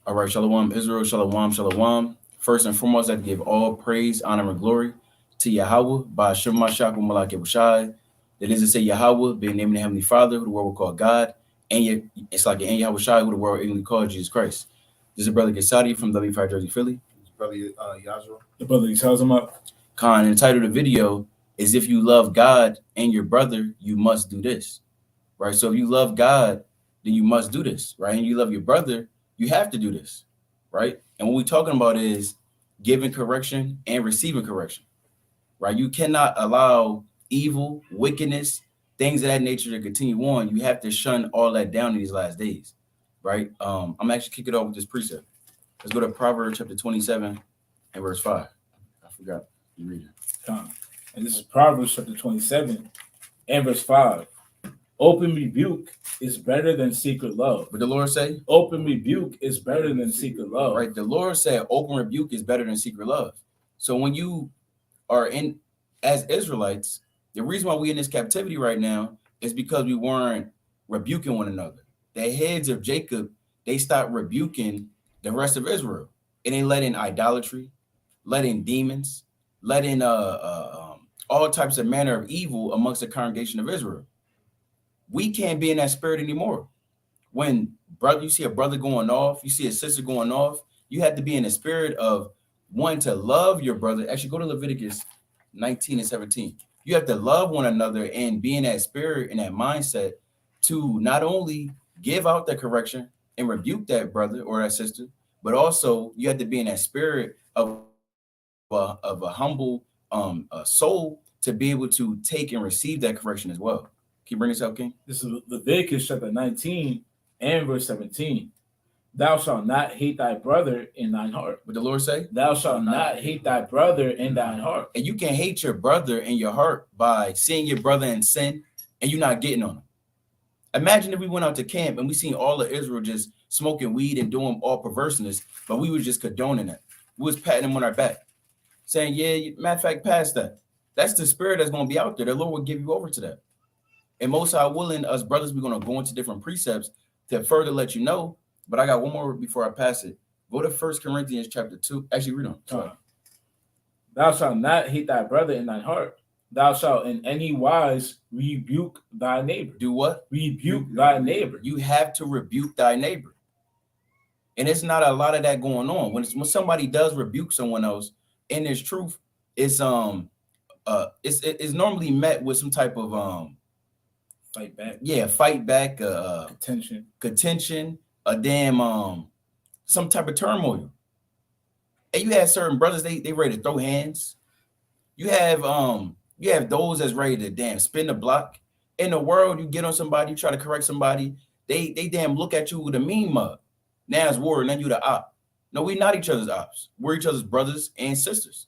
All right, Shalom, Israel, Shalom, Shalom. First and foremost, I give all praise, honor, and glory to Yahweh by Shem Mashiach Malak Yahushai. That is to say, Yahweh, being named the Heavenly Father, who the world will call God, and it's like and Yahushai, who the world will call Jesus Christ. This is Brother Gesadi from WFI Jersey, Philly. Brother Yazra. The brother he tells him up. Khan, and the title of the video is if you love God and your brother, you must do this. Right? So if you love God, then you must do this, right? And you love your brother, you have to do this, right? And what we're talking about is giving correction and receiving correction, right? You cannot allow evil, wickedness, things of that nature to continue on. You have to shun all that down in these last days, right? I'm actually kick it off with this precept. Let's go to Proverbs chapter 27 and verse 5. I forgot you read it. And this is Proverbs chapter 27 and verse 5. Open rebuke is better than secret love. What the Lord say? Open rebuke is better than secret love. Right. The Lord said open rebuke is better than secret love. So when you are in as Israelites, the reason why we're in this captivity right now is because we weren't rebuking one another. The heads of Jacob, they stopped rebuking the rest of Israel. And they let in idolatry, let in demons, let in all types of manner of evil amongst the congregation of Israel. We can't be in that spirit anymore. When brother, you see a brother going off, you see a sister going off, you have to be in the spirit of wanting to love your brother. Actually, go to Leviticus 19 and 17. You have to love one another and be in that spirit and that mindset to not only give out the correction and rebuke that brother or that sister, but also you have to be in that spirit of a humble soul to be able to take and receive that correction as well. Can you bring this up, King? This is Leviticus chapter 19 and verse 17. Thou shalt not hate thy brother in thine heart. What the Lord say? Thou shalt not hate thy brother in thine heart. And you can hate your brother in your heart by seeing your brother in sin and you're not getting on him. Imagine if we went out to camp and we seen all of Israel just smoking weed and doing all perverseness, but we were just condoning it. We was patting them on our back, saying, yeah, matter of fact, pass that. That's the spirit that's going to be out there. The Lord will give you over to that. And most are willing, us brothers, we're going to go into different precepts to further let you know. But I got one more before I pass it. Go to 1 Corinthians chapter 2. Actually, read on. Thou shalt not hate thy brother in thine heart. Thou shalt in any wise rebuke thy neighbor. Do what? Rebuke thy neighbor. You have to rebuke thy neighbor. And it's not a lot of that going on. When somebody does rebuke someone else, and there's truth, it's normally met with some type of fight back. Yeah, fight back, contention, a damn some type of turmoil. And you have certain brothers, they ready to throw hands. You have those that's ready to damn spin the block. In the world, you get on somebody, you try to correct somebody, they damn look at you with a mean mug. Now it's war, and then you the op. No, we're not each other's ops. We're each other's brothers and sisters.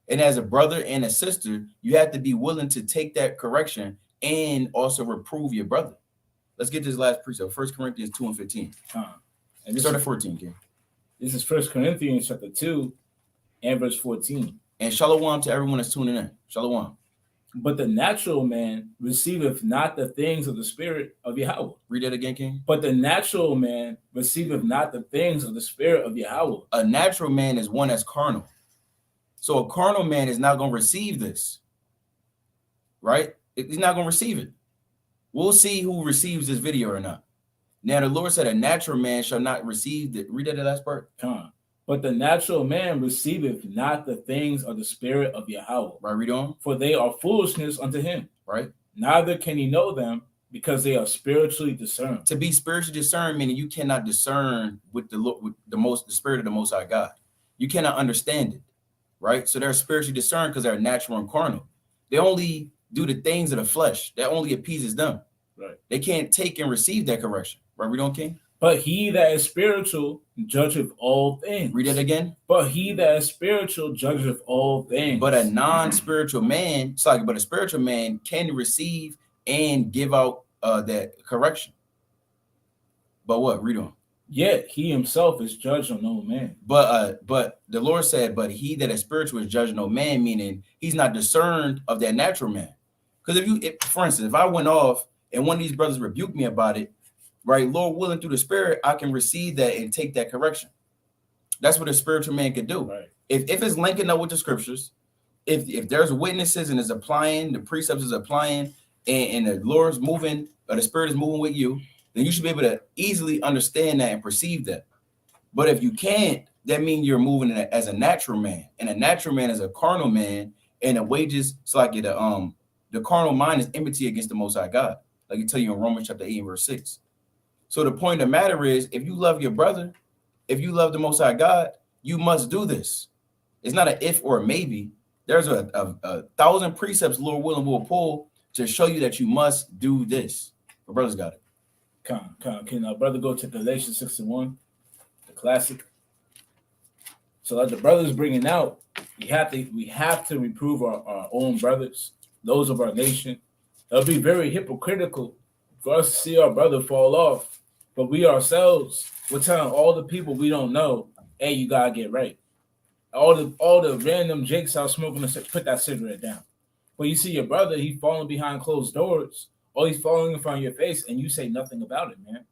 And as a brother and a sister, you have to be willing to take that correction and also reprove your brother. Let's get this last precept. 1 Corinthians 2 and 15. And start at 14, King. This is 1 Corinthians chapter 2 and verse 14. And shalom to everyone that's tuning in. Shalom. But the natural man receiveth not the things of the spirit of Yahweh. Read that again, King. But the natural man receiveth not the things of the spirit of Yahweh. A natural man is one that's carnal. So a carnal man is not going to receive this. Right? He's not going to receive it. We'll see who receives this video or not. Now, the Lord said a natural man shall not receive it. Read that the last part. But the natural man receiveth not the things of the spirit of Yahweh. Right, read on. For they are foolishness unto him. Right. Neither can he know them because they are spiritually discerned. To be spiritually discerned, meaning you cannot discern with the spirit of the Most High God. You cannot understand it. Right. So they're spiritually discerned because they're natural and carnal. They only do the things of the flesh. That only appeases them. Right. They can't take and receive that correction. Right, read on, King. But he that is spiritual judgeth all things. Read it again. But he that is spiritual judgeth all things. But a non-spiritual man, but a spiritual man can receive and give out that correction. But what? Read on. Yet he himself is judged on no man. But the Lord said, but he that is spiritual is judged no man, meaning he's not discerned of that natural man. Because for instance, if I went off and one of these brothers rebuked me about it, right, Lord willing, through the spirit, I can receive that and take that correction. That's what a spiritual man could do. Right. If it's linking up with the scriptures, if there's witnesses and is applying, the precepts is applying, and the Lord's moving, or the Spirit is moving with you, then you should be able to easily understand that and perceive that. But if you can't, that means you're moving as a natural man, and a natural man is a carnal man, and the wages, it's like the carnal mind is enmity against the Most High God, like you tell you in Romans chapter 8 and verse 6. So the point of the matter is, if you love your brother, if you love the Most High God, you must do this. It's not an if or a maybe. There's a 1,000 precepts, Lord willing, will pull to show you that you must do this. My brother's got it. Can our brother go to Galatians 6:1, the classic? So like the brothers bringing out, we have to reprove our own brothers, those of our nation. It'll be very hypocritical for us to see our brother fall off, but we ourselves, we're telling all the people we don't know, hey, you gotta get right. All the random jakes out smoking, put that cigarette down. But you see your brother, he's falling behind closed doors, or he's falling in front of your face, and you say nothing about it, man.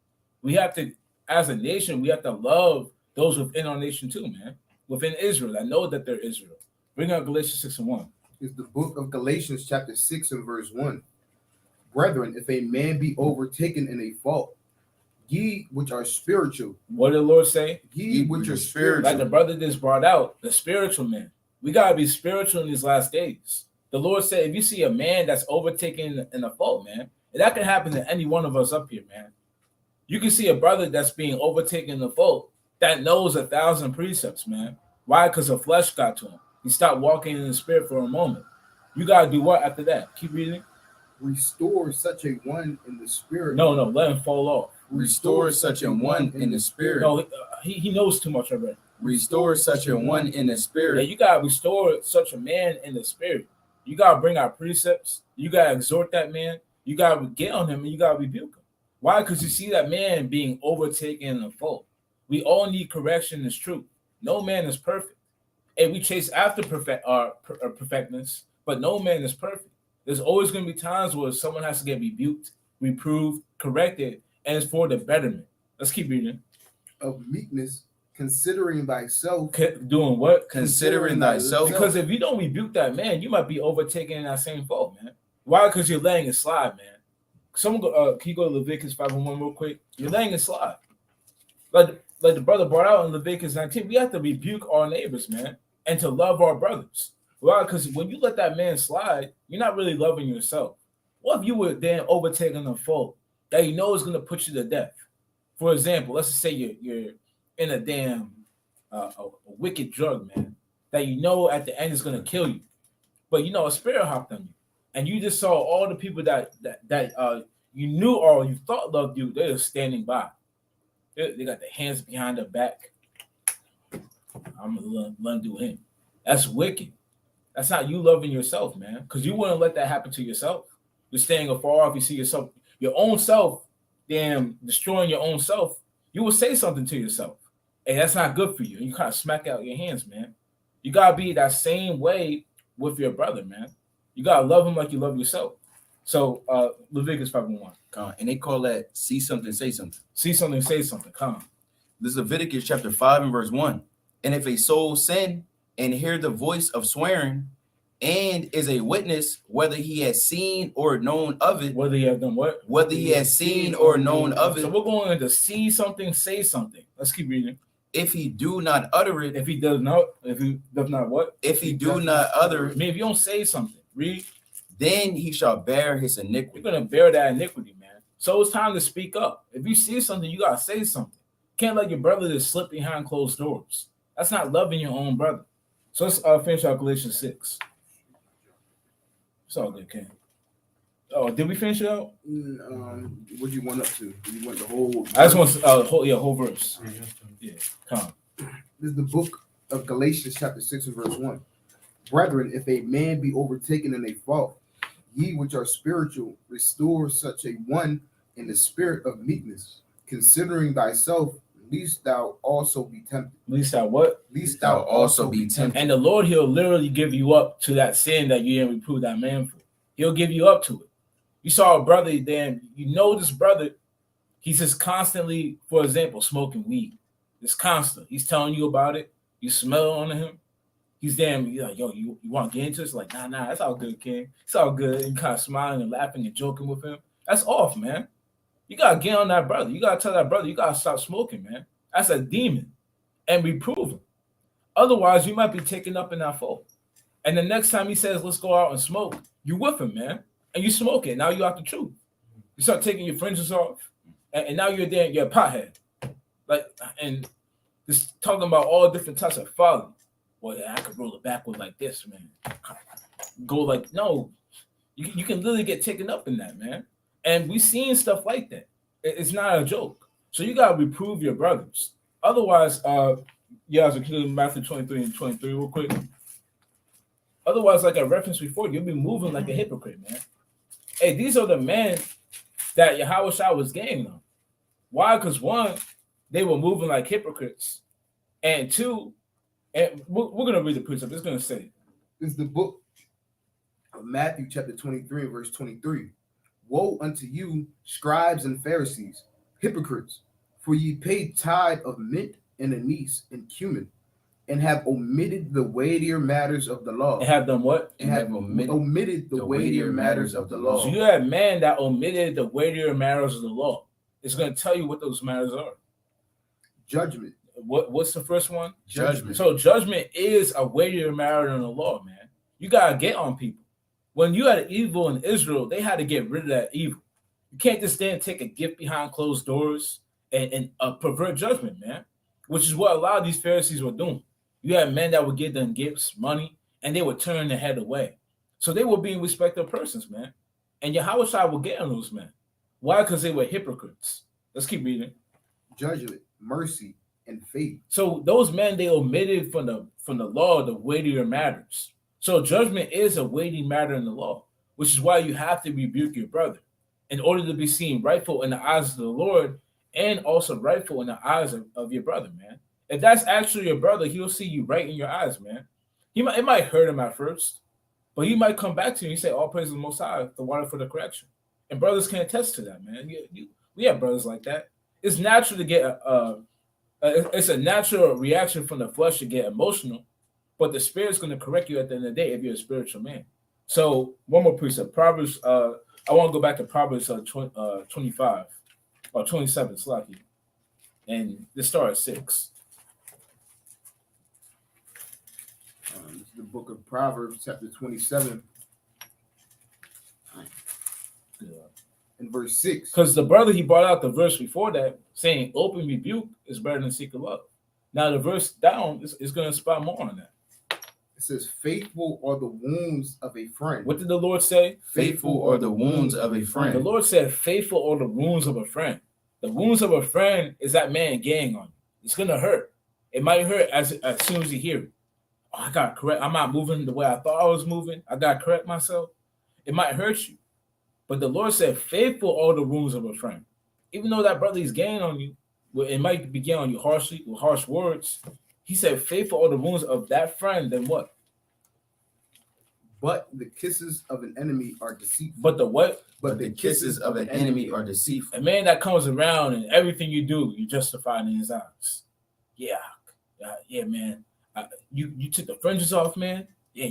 We have to, as a nation, we have to love those within our nation too, man. Within Israel, I know that they're Israel. Bring out Galatians 6:1. It's the book of Galatians chapter 6 and verse 1. Brethren, if a man be overtaken in a fault, ye which are spiritual. What did the Lord say? Ye which are spiritual. Like the brother just brought out, the spiritual man. We gotta be spiritual in these last days. The Lord said, if you see a man that's overtaken in a fault, man, and that can happen to any one of us up here, man. You can see a brother that's being overtaken in a fault that knows 1,000 precepts, man. Why? Because the flesh got to him. He stopped walking in the spirit for a moment. You gotta do what after that? Keep reading. Restore such a one in the spirit. No, let him fall off. Restore such a one in the spirit. No, he knows too much already. Restore such a one in the spirit. Yeah, you gotta restore such a man in the spirit. You gotta bring out precepts. You gotta exhort that man. You gotta get on him and you gotta rebuke him. Why? Because you see that man being overtaken in a fault. We all need correction. It's true. No man is perfect, and we chase after perfectness, but no man is perfect. There's always going to be times where someone has to get rebuked, reproved, corrected, and it's for the betterment. Let's keep reading. Of meekness, considering thyself. Doing what? Considering thyself. Because if you don't rebuke that man, you might be overtaken in that same fault, man. Why? Because you're letting it slide, man. Someone go, can you go to Leviticus 5:1 real quick? You're letting it slide. Like the brother brought out in Leviticus 19, we have to rebuke our neighbors, man, and to love our brothers. Well, because when you let that man slide, you're not really loving yourself. What if you were then overtaking a fault that you know is going to put you to death? For example, let's just say you're in a damn a wicked drug, man, that you know at the end is going to kill you. But you know a spirit hopped on you, and you just saw all the people that you knew or you thought loved you, they're standing by. They got their hands behind their back. I'm gonna undo him. That's wicked. That's not you loving yourself, man. Because you wouldn't let that happen to yourself. You're staying afar off. You see yourself, your own self, damn, destroying your own self. You will say something to yourself, and that's not good for you. And you kind of smack out your hands, man. You gotta be that same way with your brother, man. You gotta love him like you love yourself. So Leviticus 5:1. And they call that see something, say something. See something, say something. Come. This is Leviticus chapter 5 and verse 1. And if a soul sin and hear the voice of swearing and is a witness, whether he has seen or known of it. Whether he has done what? Whether he has seen or known of it. So we're going to see something, say something. Let's keep reading. If he do not utter it. If he does not what? If he do not utter it. I mean, if you don't say something, read. Then he shall bear his iniquity. You're going to bear that iniquity, man. So it's time to speak up. If you see something, you got to say something. Can't let your brother just slip behind closed doors. That's not loving your own brother. So let's finish out Galatians 6. It's all good, Ken. Oh, did we finish it out? What do you want up to? Do you want the whole? I just want whole verse. Yeah, come. This is the book of Galatians chapter 6 and verse 1. Brethren, if a man be overtaken in a fault, ye which are spiritual, restore such a one in the spirit of meekness, considering thyself, lest thou also be tempted. Least thou what? Least thou also be tempted. And the Lord, he'll literally give you up to that sin that you didn't reprove that man for. He'll give you up to it. You saw a brother, then you know this brother, he's just constantly, for example, smoking weed. It's constant. He's telling you about it. You smell it on him. He's damn, you're like, yo, you want to get into it? It's like, nah, that's all good, King. It's all good. And kind of smiling and laughing and joking with him. That's off, man. You got to get on that brother. You got to tell that brother, you got to stop smoking, man. That's a demon. And reprove him. Otherwise, you might be taken up in that fold. And the next time he says, let's go out and smoke, you with him, man. And you smoke it. Now you out the truth. You start taking your fringes off. And now you're there, you're a pothead. Like, and just talking about all different types of folly. Well, I could roll it backward like this, man. Go like, no. You can literally get taken up in that, man. And we seen stuff like that. It's not a joke. So you got to reprove your brothers. Otherwise, yeah, I was including Matthew 23 and 23 real quick. Otherwise, like I referenced before, you'll be moving like a hypocrite, man. Hey, these are the men that Yahushua was gaining on. Why? Because one, they were moving like hypocrites. And two, and we're going to read the precept. It's going to say, It's the book of Matthew chapter 23 verse 23. Woe unto you, scribes and Pharisees, hypocrites, for ye pay tithe of mint and anise and cumin, and have omitted the weightier matters of the law. and have done what? And have omitted the weightier matters of the law. So you have man that omitted the weightier matters of the law. It's going to tell you what those matters are. Judgment. What's the first one? Judgment. So judgment is a weightier matter than the law, man. You got to get on people. When you had evil in Israel, they had to get rid of that evil. You can't just stand and take a gift behind closed doors and pervert judgment, man, which is what a lot of these Pharisees were doing. You had men that would give them gifts, money, and they would turn their head away. So they were being respected persons, man. And Yahushua will get on those men. Why? Because they were hypocrites. Let's keep reading. Judgment, mercy, and faith. So those men, they omitted from the law the weightier matters. So judgment is a weighty matter in the law, which is why you have to rebuke your brother in order to be seen rightful in the eyes of the Lord and also rightful in the eyes of your brother, man. If that's actually your brother, he'll see you right in your eyes, man. It might hurt him at first, but he might come back to you and say, all praise to the Most High, the water for the correction. And brothers can attest to that, man. We have brothers like that. It's natural to get it's a natural reaction from the flesh to get emotional, but the spirit's going to correct you at the end of the day if you're a spiritual man. So one more precept, Proverbs. I want to go back to Proverbs 25 or 27, Slacky, and this start at 6. This is the book of Proverbs, chapter 27, and verse 6. Because the brother, he brought out the verse before that, saying open rebuke is better than secret love. Now the verse down is going to spot more on that. It says, faithful are the wounds of a friend. What did the Lord say? Faithful are the wounds of a The friend. Lord said, faithful are the wounds of a friend. The wounds of a friend is that man getting on you. It's going to hurt. It might hurt as soon as you hear it. Oh, I got to correct. I'm not moving the way I thought I was moving. I got to correct myself. It might hurt you. But the Lord said, faithful are the wounds of a friend. Even though that brother is getting on you, it might begin on you harshly with harsh words. He said, faithful are the wounds of that friend, then what? But the kisses of an enemy are deceitful. But the what? But the kisses of an enemy are deceitful. A man that comes around and everything you do, you justify in his eyes. Yeah, man. You took the fringes off, man. Yeah,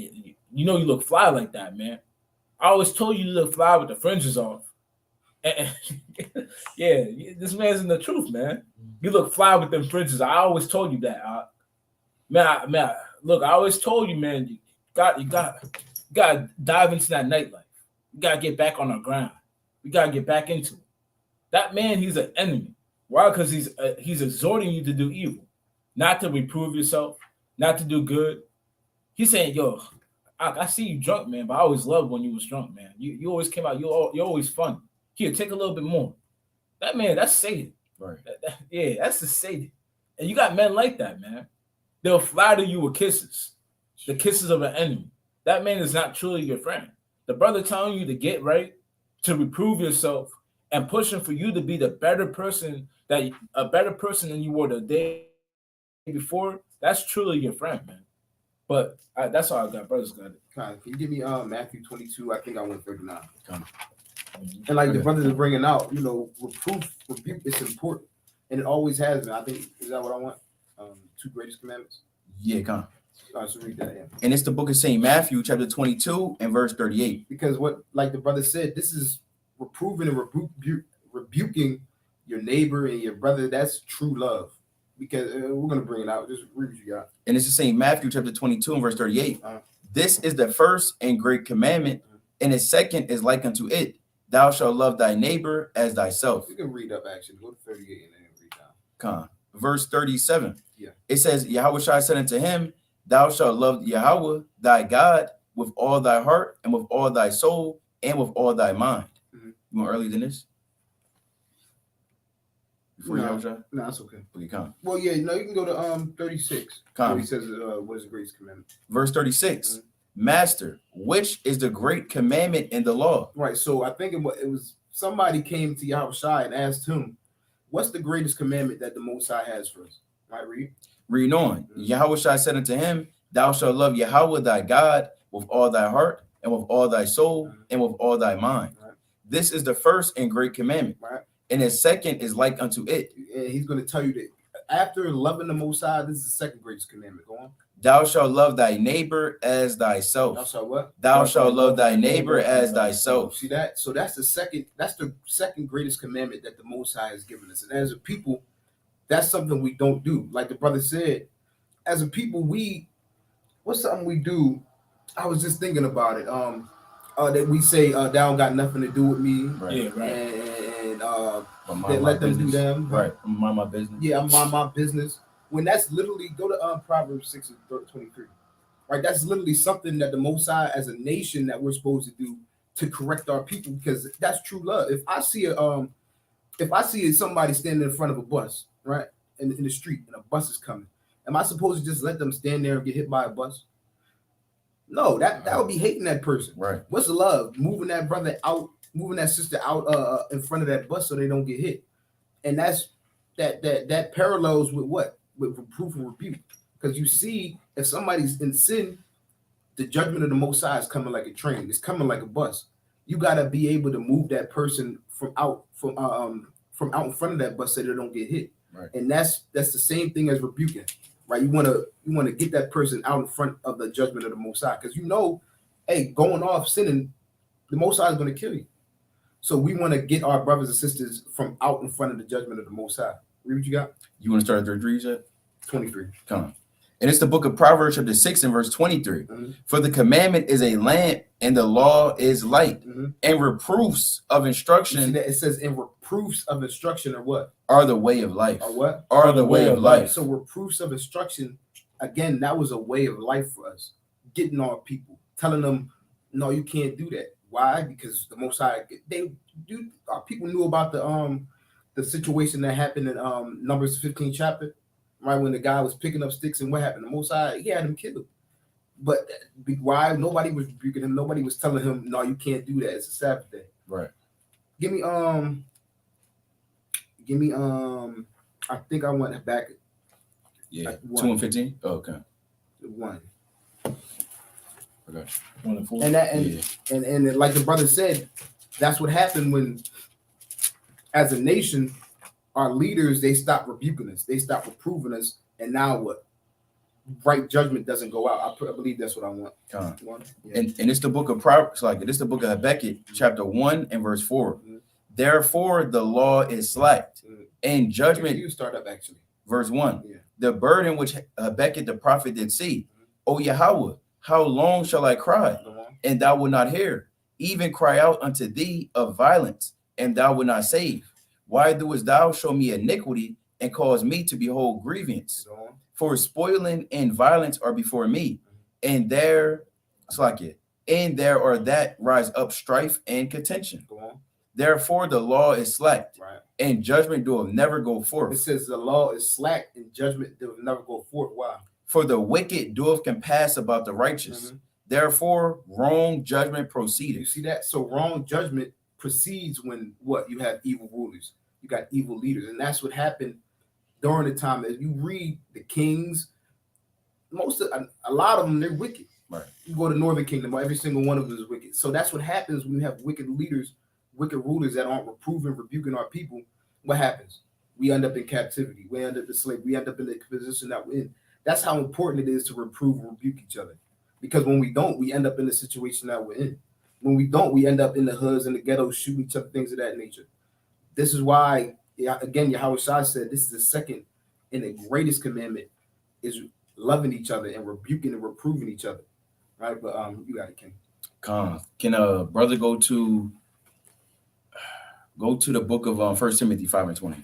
you know you look fly like that, man. I always told you look fly with the fringes off. And yeah, this man's in the truth, man. You look fly with them fringes. I always told you that. Man, look, I always told you, man, you got to dive into that nightlife. You got to get back on our ground. We got to get back into it. That man, he's an enemy. Why? Because he's exhorting you to do evil, not to reprove yourself, not to do good. He's saying, yo, I see you drunk, man, but I always loved when you was drunk, man. You always came out, you're always fun. Here, take a little bit more. That man, that's Satan. Right. Yeah, that's the Satan. And you got men like that, man. They'll flatter you with kisses, the kisses of an enemy. That man is not truly your friend. The brother telling you to get right, to reprove yourself, and pushing for you to be a better person than you were the day before, that's truly your friend, man. But that's all I got. Brothers got it. Can you give me Matthew 22? I think I went 39. Come. And like the brothers are bringing out, reproof, rebuke, it's important. and it always has been. I think is that what I want? Two greatest commandments. Yeah, come. All right, so read that. Yeah. And it's the book of St. Matthew, chapter 22 and verse 38. Because what, like the brother said, this is reproving and rebuking your neighbor and your brother. That's true love. Because we're gonna bring it out. Just read what you got. And it's the St. Matthew, chapter 22 and verse 38. Uh-huh. This is the first and great commandment, and the second is like unto it. Thou shalt love thy neighbor as thyself. You can read up actually. Go to 38 and then read down. Come. Verse 37. Yeah. It says, Yahushua said unto him, Thou shalt love Yahweh thy God with all thy heart and with all thy soul and with all thy mind. Mm-hmm. You want earlier than this? Before Yahushua? No, that's okay. Okay, come. Well, yeah, no, you can go to 36. Come. He says, what is the greatest commandment? Verse 36. Master, which is the great commandment in the law? Right. So I think it was somebody came to Yahushua and asked him, what's the greatest commandment that the Most High has for us? Right, read. Read on. Yahushua said unto him, Thou shalt love Yahweh thy God with all thy heart and with all thy soul and with all thy mind. Right. This is the first and great commandment. Right. And the second is like unto it. And he's going to tell you that after loving the Most High, this is the second greatest commandment. Go on. Thou shalt love thy neighbor as thyself. Thou shalt what? Thou shalt love thy neighbor as thyself. See that? So that's the second greatest commandment that the Most High has given us. And as a people, that's something we don't do. Like the brother said, as a people, what's something we do? I was just thinking about it. That we say, "That don't got nothing to do with me." Right. Yeah, right. And they let them do them. Right. Mind my business. Yeah, I'm mind my business. When that's literally, go to Proverbs 6:23. Right, that's literally something that the Most High, as a nation, that we're supposed to do to correct our people, because that's true love. If I see somebody standing in front of a bus, right, in the street, and a bus is coming, am I supposed to just let them stand there and get hit by a bus? No, that would be hating that person. Right. What's the love? Moving that brother out, moving that sister out in front of that bus so they don't get hit. And that's that parallels with what? With reproof and rebuke. Because you see, if somebody's in sin, the judgment of the Most High is coming like a train. It's coming like a bus. You gotta be able to move that person from out in front of that bus so they don't get hit. Right. And that's the same thing as rebuking. Right, you want to get that person out in front of the judgment of the Most High, because hey, going off sinning, the Most High is going to kill you. So we want to get our brothers and sisters from out in front of the judgment of the Most High. Read what you got. You want to start at 33, yet? 23. Come on. And it's the book of Proverbs, chapter 6 and verse 23. Mm-hmm. For the commandment is a lamp, and the law is light, and reproofs of instruction. You see that? It says, in reproofs of instruction are what? Are the way of life. Are what? Are the way of life. So reproofs of instruction, again, that was a way of life for us. Getting our people, telling them, no, you can't do that. Why? Because the Most High, our people knew about the situation that happened in Numbers 15 chapter, right, when the guy was picking up sticks, and what happened? The Most High, he had him killed. But why? Nobody was rebuking him. Nobody was telling him, no, you can't do that. It's a Sabbath day. Right. Give me I think I went back. Yeah. 2 and 15. Oh, okay. 1. Okay. 1 and 4. And like the brother said, that's what happened when, as a nation, our leaders, they stopped rebuking us, they stopped reproving us, and now what? Right judgment doesn't go out. I believe that's what I want. Yeah. And it's the book of Proverbs, like it's the book of Habakkuk, chapter 1 and verse 4. Therefore, the law is slacked, and judgment. You start up actually. Verse 1. Yeah. The burden which Habakkuk the prophet did see. O Yahweh, how long shall I cry, and thou wilt not hear? Even cry out unto thee of violence, and thou wilt not save. Why doest thou show me iniquity, and cause me to behold grievance? For spoiling and violence are before me, and there are that rise up strife and contention. Therefore the law is slacked, right, and judgment doeth never go forth. It says the law is slack and judgment doeth never go forth. Why? For the wicked doeth compass about the righteous. Therefore wrong judgment proceedeth. You see that? So wrong judgment proceeds when what? You have evil rulers. You got evil leaders. And that's what happened during the time. As you read the kings, a lot of them, they're wicked. Right. You go to Northern Kingdom, every single one of them is wicked. So that's what happens when you have wicked leaders, wicked rulers that aren't reproving, rebuking our people. What happens? we end up in captivity. We end up in slavery. We end up in the position that we're in. That's how important it is to reprove and rebuke each other. Because when we don't, we end up in the situation that we're in. When we don't, we end up in the hoods and the ghettos shooting each other, things of that nature. This is why, again, Yahweh Shai said this is the second and the greatest commandment is loving each other and rebuking and reproving each other. Right? But you got it, King. Can a brother go to the book of 1 Timothy 5:20?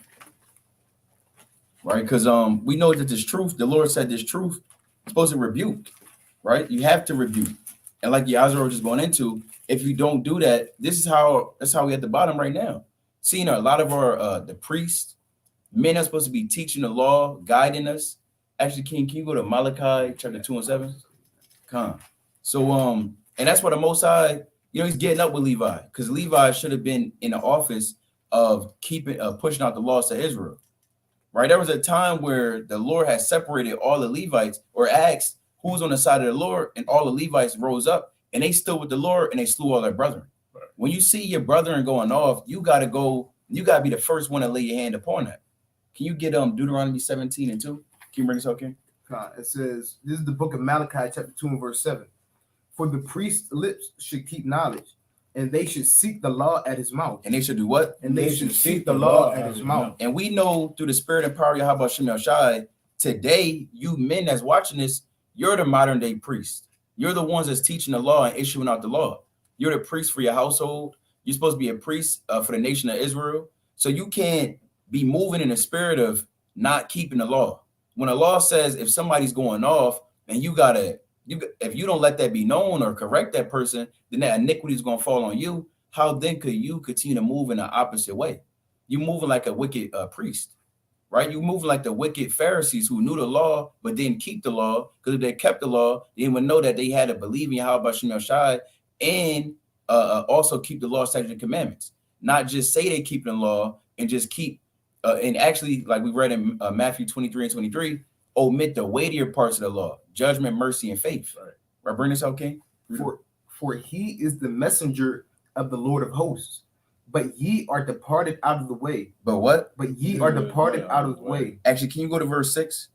Right? Because we know that this truth, the Lord said this truth is supposed to rebuke, right? You have to rebuke. And like Yazar was just going into, if you don't do that, that's how we're at the bottom right now. Seeing a lot of our the priests, men are supposed to be teaching the law, guiding us. Actually, can you go to Malachi chapter 2 and 7? So and that's why the Most High, he's getting up with Levi, because Levi should have been in the office of pushing out the laws to Israel. Right? There was a time where the Lord had separated all the Levites, or asked who was on the side of the Lord, and all the Levites rose up and they stood with the Lord and they slew all their brethren. Right. When you see your brethren going off, you gotta be the first one to lay your hand upon that. Can you get Deuteronomy 17 and 2? Can you bring this up, King? It says, this is the book of Malachi, chapter 2 and verse 7. For the priest's lips should keep knowledge, and they should seek the law at his mouth. And they should do what? And they should seek the law at his mouth. And we know through the spirit and power of Yahweh Shem Shai, today, you men that's watching this, you're the modern day priest. You're the ones that's teaching the law and issuing out the law. You're the priest for your household. You're supposed to be a priest for the nation of Israel. So you can't be moving in the spirit of not keeping the law. When the law says if somebody's going off and if you don't let that be known or correct that person, then that iniquity is going to fall on you. How then could you continue to move in the opposite way? You're moving like a wicked priest, right? You're moving like the wicked Pharisees who knew the law but didn't keep the law, because if they kept the law, they would know that they had to believe in Yahweh Shem Shai and also keep the law, statutes, and commandments. Not just say they keep the law and just keep, and actually, like we read in Matthew 23 and 23, omit the weightier parts of the law: judgment, mercy, and faith. Right? Bring this out, King. For he is the messenger of the Lord of hosts, but ye are departed out of the way. But what? But ye are departed out of the way. Actually, can you go to verse 6?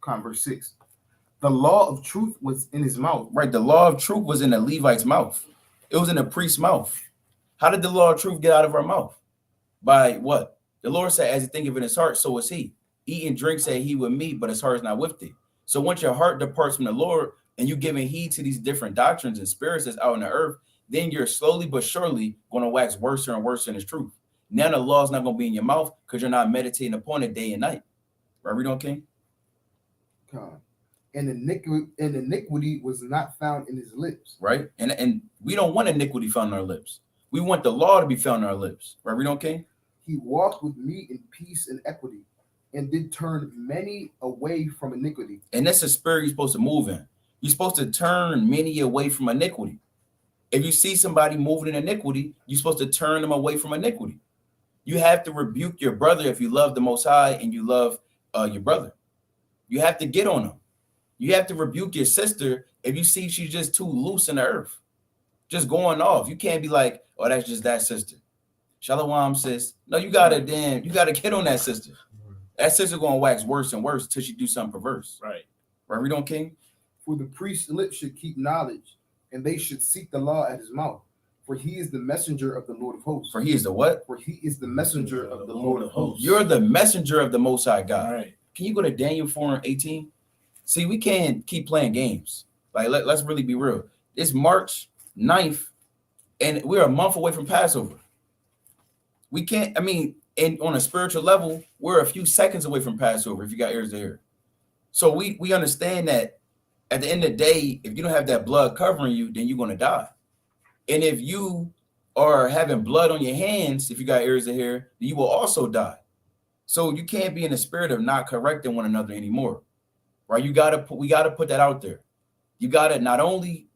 Verse 6. The law of truth was in his mouth. Right. The law of truth was in the Levite's mouth. It was in the priest's mouth. How did the law of truth get out of our mouth? By what? The Lord said, as he thinketh in his heart, so is he. Eat and drink, say he with me, but his heart is not with thee. So once your heart departs from the Lord and you giving heed to these different doctrines and spirits that's out in the earth, then you're slowly but surely going to wax worse and worse in his truth. Now the law is not going to be in your mouth because you're not meditating upon it day and night. Right, read on, King? And iniquity was not found in his lips. Right? And we don't want iniquity found in our lips. We want the law to be found in our lips. Right, read on, King? He walked with me in peace and equity, and did turn many away from iniquity. And that's the spirit you're supposed to move in. You're supposed to turn many away from iniquity. If you see somebody moving in iniquity, you're supposed to turn them away from iniquity. You have to rebuke your brother if you love the Most High and you love your brother. You have to get on them. You have to rebuke your sister if you see she's just too loose in the earth, just going off. You can't be like, oh, that's just that sister. Shalom, sis. No, you gotta get on that sister. That sister gonna wax worse and worse till she do something perverse. Right, read on, King? For the priest's lips should keep knowledge, and they should seek the law at his mouth. For he is the messenger of the Lord of hosts. For he is the what? For he is the messenger of the Lord of hosts. You're the messenger of the Most High God. Right. Can you go to Daniel 4:18? See, we can't keep playing games. Like, let's really be real. It's March 9th, and we're a month away from Passover. We can't, and on a spiritual level, we're a few seconds away from Passover if you got ears to hear. So we understand that at the end of the day, if you don't have that blood covering you, then you're going to die. And if you are having blood on your hands, if you got ears to hear, then you will also die. So you can't be in the spirit of not correcting one another anymore, right? We got to put that out there. You got to not only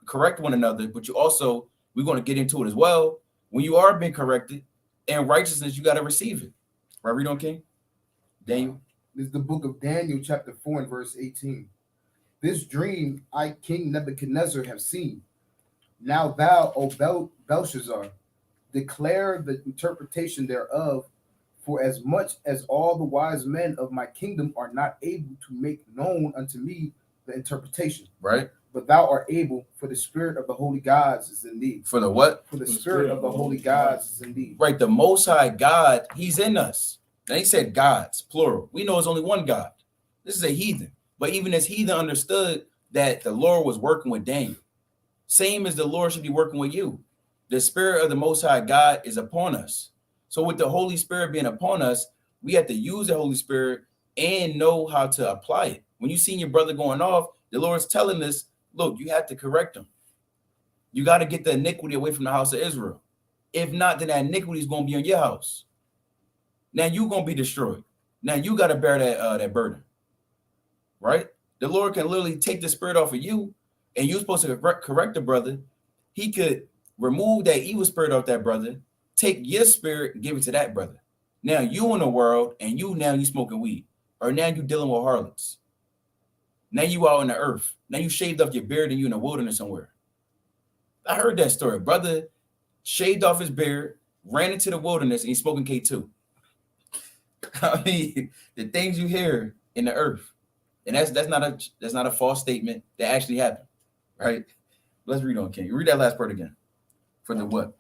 correct one another, but we're going to get into it as well. When you are being corrected, and righteousness, you got to receive it. Right, read on, King? Daniel. This is the book of Daniel, chapter 4 and verse 18. This dream I, King Nebuchadnezzar, have seen. Now thou, O Belshazzar, declare the interpretation thereof, For as much as all the wise men of my kingdom are not able to make known unto me the interpretation, right? but thou art able, for the spirit of the holy gods is in thee. For the what? For the spirit of the holy gods is in thee. Right, the Most High God, he's in us. Now he said gods, plural. We know it's only one God. This is a heathen. But even as heathen understood that the Lord was working with Daniel, same as the Lord should be working with you. The spirit of the Most High God is upon us. So with the Holy Spirit being upon us, we have to use the Holy Spirit and know how to apply it. When you see your brother going off, the Lord's telling us, look, you have to correct him. You got to get the iniquity away from the house of Israel. If not, then that iniquity is going to be on your house. Now you're going to be destroyed. Now you got to bear that burden, right? The Lord can literally take the spirit off of you, and you're supposed to correct the brother. He could remove that evil spirit off that brother, take your spirit and give it to that brother. Now you in the world, and you smoking weed, or now you dealing with harlots. Now you out in the earth. Now you shaved off your beard and you in the wilderness somewhere. I heard that story. Brother shaved off his beard, ran into the wilderness, and he's smoking K2. I mean, the things you hear in the earth, and that's not a false statement. That actually happened, right? Let's read on, King. Read that last part again. For the what?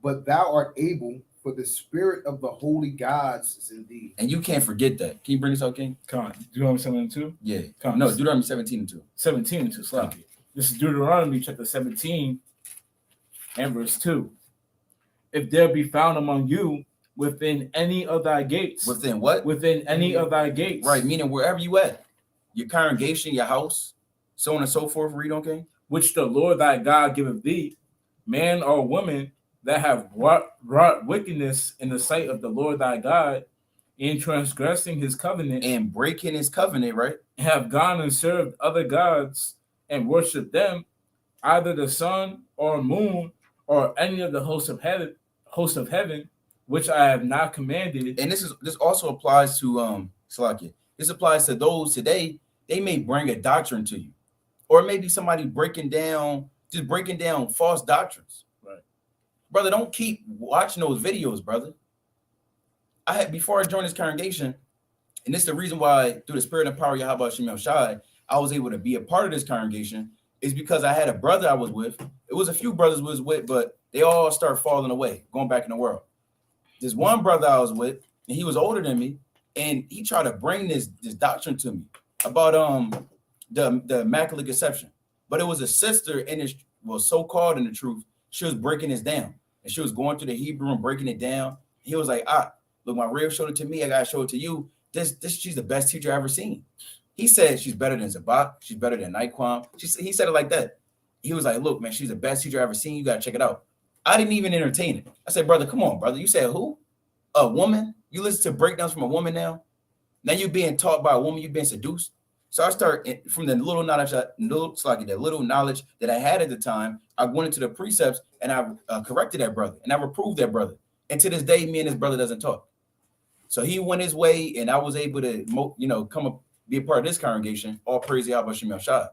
But thou art able, for the spirit of the holy gods is in thee. And you can't forget that. Can you bring this out, King? Come on. Deuteronomy 7:2? Yeah. Come on. No, Deuteronomy 17:2. 17:2. Slap it. This is Deuteronomy chapter 17 and verse 2. If there be found among you within any of thy gates. Within what? Within any of thy gates. Right, meaning wherever you at. Your congregation, your house, so on and so forth. Read on, King. Which the Lord thy God giveth thee, man or woman, that have wrought wickedness in the sight of the Lord thy God, in transgressing his covenant, And breaking his covenant, right? have gone and served other gods and worshiped them, either the sun or moon or any of the hosts of heaven, which I have not commanded. And this also applies to Salakia. This applies to those today. They may bring a doctrine to you, or maybe somebody breaking down false doctrines. Right, brother. Don't keep watching those videos, brother. Before I joined this congregation, and this is the reason why, through the spirit and power of Yahweh Shem Shai, I was able to be a part of this congregation, is because I had a brother I was with. It was a few brothers I was with, but they all started falling away, going back in the world. There's one brother I was with, and he was older than me, and he tried to bring this doctrine to me about the Immaculate Conception. But it was a sister in this, well, so-called in the truth. She was breaking this down, and she was going through the Hebrew and breaking it down. He was like, look, my Rev showed it to me. I gotta show it to you. She's the best teacher I've ever seen. He said she's better than Zabak. She's better than Nightquam. He said it like that. He was like, look, man, she's the best teacher I've ever seen. You gotta check it out. I didn't even entertain it. I said, brother, come on, brother. You said who? A woman? You listen to breakdowns from a woman now? Now you're being taught by a woman. You've been seduced. So I started from the little knowledge that I had at the time. I went into the precepts and I corrected that brother and I reproved that brother. And to this day, me and his brother doesn't talk. So he went his way, and I was able to, come up, be a part of this congregation. All praise Yahweh Shem Shai.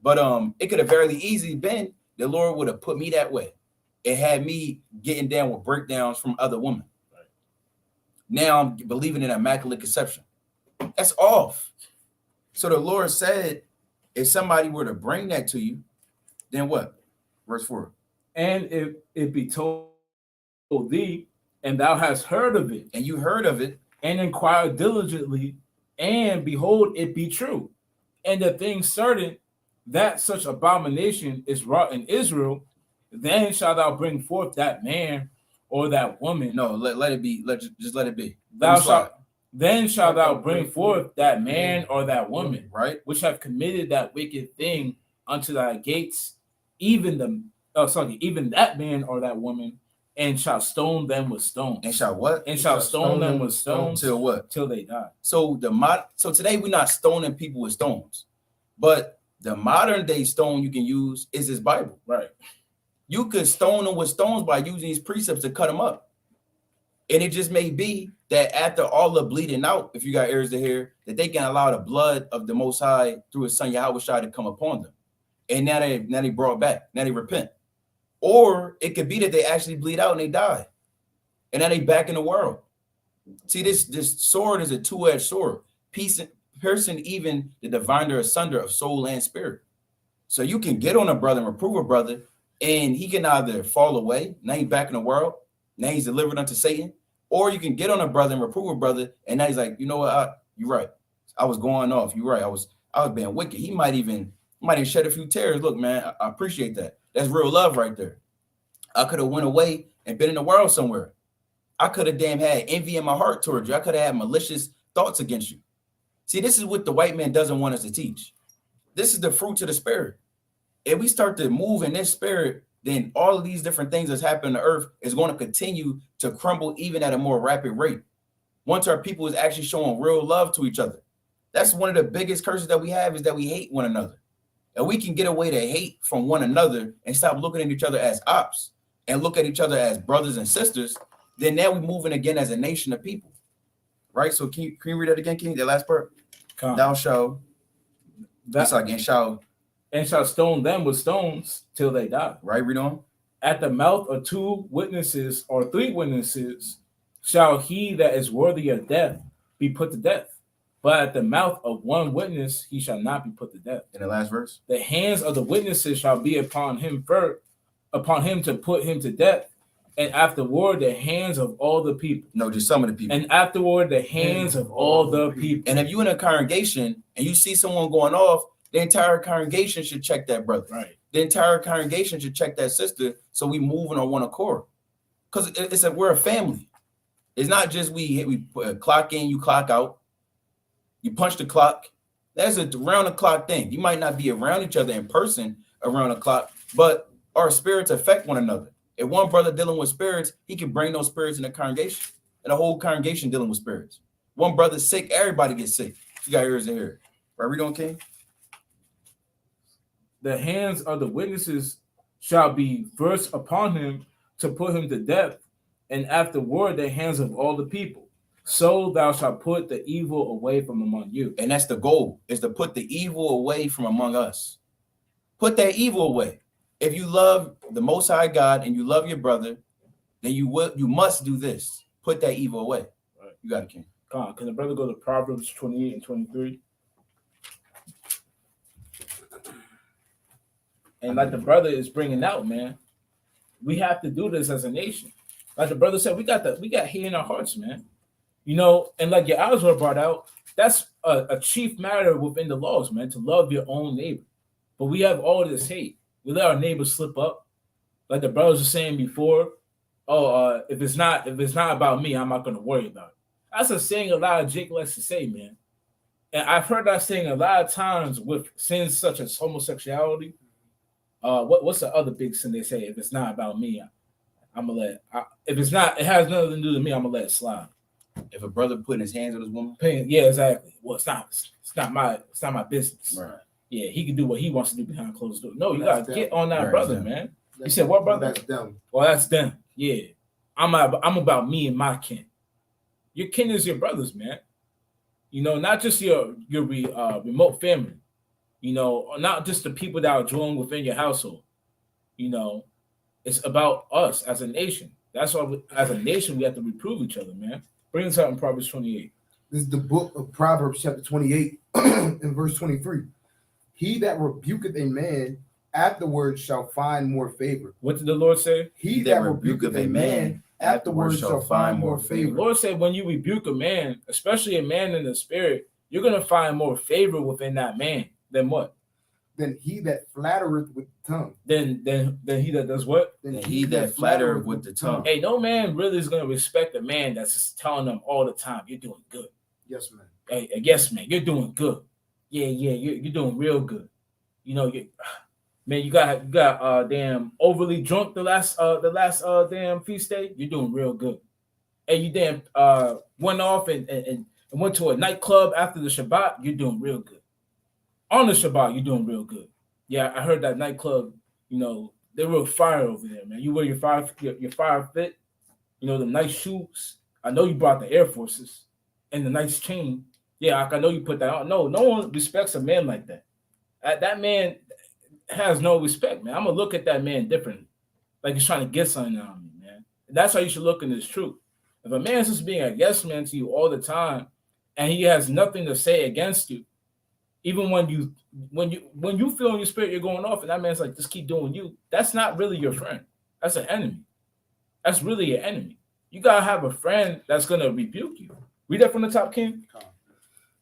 But it could have very easily been the Lord would have put me that way. It had me getting down with breakdowns from other women. Right. Now I'm believing in Immaculate Conception. That's off. So the Lord said, if somebody were to bring that to you, then what? Verse 4. And if it be told thee, and thou hast heard of it, and you heard of it, and inquire diligently, and behold, it be true, and the thing certain that such abomination is wrought in Israel, then shalt thou bring forth that man or that woman. No, let it be. Just let it be. Then shalt thou bring forth that man or that woman, right, which have committed that wicked thing unto thy gates, even that man or that woman, and shall stone them with stones. And shall what? And shall stone them with stones till what? Till they die. So today we're not stoning people with stones, but the modern day stone you can use is this Bible. Right. You could stone them with stones by using these precepts to cut them up. And it just may be that after all the bleeding out, if you got ears to hear, that they can allow the blood of the Most High through his son Yahweh Shai to come upon them. And now they brought back. Now they repent. Or it could be that they actually bleed out and they die. And now they back in the world. See, this sword is a two-edged sword, piercing even the divider asunder of soul and spirit. So you can get on a brother and reprove a brother, and he can either fall away, now he's back in the world, now he's delivered unto Satan, or you can get on a brother and reprove a brother, and now he's like, you know what, you're right. I was going off. You're right. I was being wicked. He might even shed a few tears. Look, man, I appreciate that. That's real love right there. I could have went away and been in the world somewhere. I could have damn had envy in my heart towards you. I could have had malicious thoughts against you. See, this is what the white man doesn't want us to teach. This is the fruits of the spirit. If we start to move in this spirit, then all of these different things that's happening on the earth is going to continue to crumble even at a more rapid rate. Once our people is actually showing real love to each other. That's one of the biggest curses that we have, is that we hate one another. And we can get away to hate from one another and stop looking at each other as ops and look at each other as brothers and sisters. Then now we're moving again as a nation of people. Right? So can you read that again, King? The last part? Thou shalt, that's again, shall stone them with stones till they die. Right, read on. At the mouth of 2 witnesses or 3 witnesses shall he that is worthy of death be put to death. But at the mouth of 1 witness he shall not be put to death. In the last verse. The hands of the witnesses shall be upon him to put him to death. And afterward, the hands of all the people. No, just some of the people. And afterward, the hands of all the people. And if you're in a congregation and you see someone going off, the entire congregation should check that brother. Right. The entire congregation should check that sister, so we moving on one accord. Because we're a family. It's not just we clock in, you clock out. You punch the clock. That's a round-the-clock thing. You might not be around each other in person around the clock, but our spirits affect one another. If one brother dealing with spirits, he can bring those spirits in the congregation, and the whole congregation dealing with spirits. One brother's sick, everybody gets sick. You got ears to hear. Right, read on, King. The hands of the witnesses shall be first upon him to put him to death, and afterward the hands of all the people. So thou shalt put the evil away from among you. And that's the goal, is to put the evil away from among us. Put that evil away. If you love the Most High God and you love your brother, then you must do this. Put that evil away. Right. You got it, King. Can the brother go to Proverbs 28 and 23? And like the brother is bringing out, man, we have to do this as a nation. Like the brother said, we got hate in our hearts, man. You know, and like your eyes were brought out, that's a chief matter within the laws, man, to love your own neighbor. But we have all this hate. We let our neighbors slip up. Like the brothers were saying before, if it's not about me, I'm not going to worry about it. That's a saying a lot of Jake likes to say, man. And I've heard that saying a lot of times with sins such as homosexuality. What's the other big sin they say? If it's not about me, I'm gonna if it's not, it has nothing to do with me, I'm gonna let it slide. If a brother putting his hands on his woman, yeah, exactly. Well, it's not my business. Right. Yeah, he can do what he wants to do behind closed doors. No, you gotta get on that brother, man. You said what, brother? That's them. Well, that's them. Yeah, I'm about me and my kin. Your kin is your brothers, man. You know, not just your remote family. You know, not just the people that are dwelling within your household. You know, it's about us as a nation. That's why, as a nation, we have to reprove each other, man. Bring us out in Proverbs 28. This is the book of Proverbs, chapter 28, and verse 23. He that rebuketh a man afterwards shall find more favor. What did the Lord say? He that rebuketh a man afterwards shall find more favor. The Lord said when you rebuke a man, especially a man in the spirit, you're going to find more favor within that man than what? Than he that flattereth with the tongue. Then he that does what? Then he that flattereth with the tongue. Hey, no man really is going to respect a man that's just telling them all the time, you're doing good. Yes, man. Hey, yes, man, you're doing good. Yeah, you're doing real good. You know, you got damn overly drunk the last damn feast day. You're doing real good. Hey, you damn went off and went to a nightclub after the Shabbat. You're doing real good. On the Shabbat, you're doing real good. Yeah, I heard that nightclub. You know, they're real fire over there, man. You wear your fire fit. You know, the nice shoes. I know you brought the Air Forces and the nice chain. Yeah, I know you put that on. No one respects a man like that. That man has no respect, man. I'm gonna look at that man differently, like he's trying to get something out of me, man. That's how you should look in this truth. If a man's just being a yes man to you all the time, and he has nothing to say against you, even when you feel in your spirit you're going off, and that man's like, just keep doing you, that's not really your friend. That's an enemy. That's really an enemy. You gotta have a friend that's gonna rebuke you. Read that from the top, King.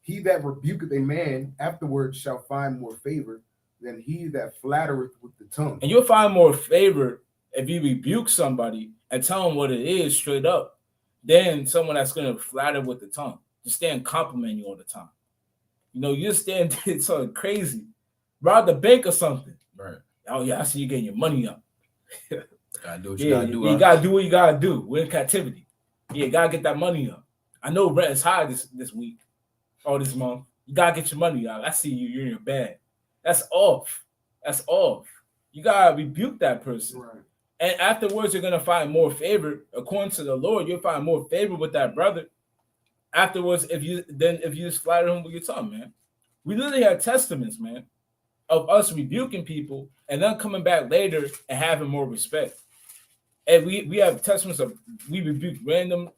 He that rebuketh a man afterwards shall find more favor than he that flattereth with the tongue. And you'll find more favor if you rebuke somebody and tell them what it is straight up than someone that's gonna flatter with the tongue. Just stand compliment you all the time. You know, you just stand did something crazy, rob the bank or something. Right. Oh yeah, I see you getting your money up. Gotta do what you gotta do. You gotta do what you gotta do. We're in captivity. Yeah, you gotta get that money up. I know rent is high this week or this month. You gotta get your money out. I see you. You're in your bag. That's off. That's off. You gotta rebuke that person. Right. And afterwards, you're gonna find more favor. According to the Lord, you'll find more favor with that brother. Afterwards, if you just flatter him with your tongue, man. We literally have testaments, man, of us rebuking people and then coming back later and having more respect. And we have testaments of we rebuke random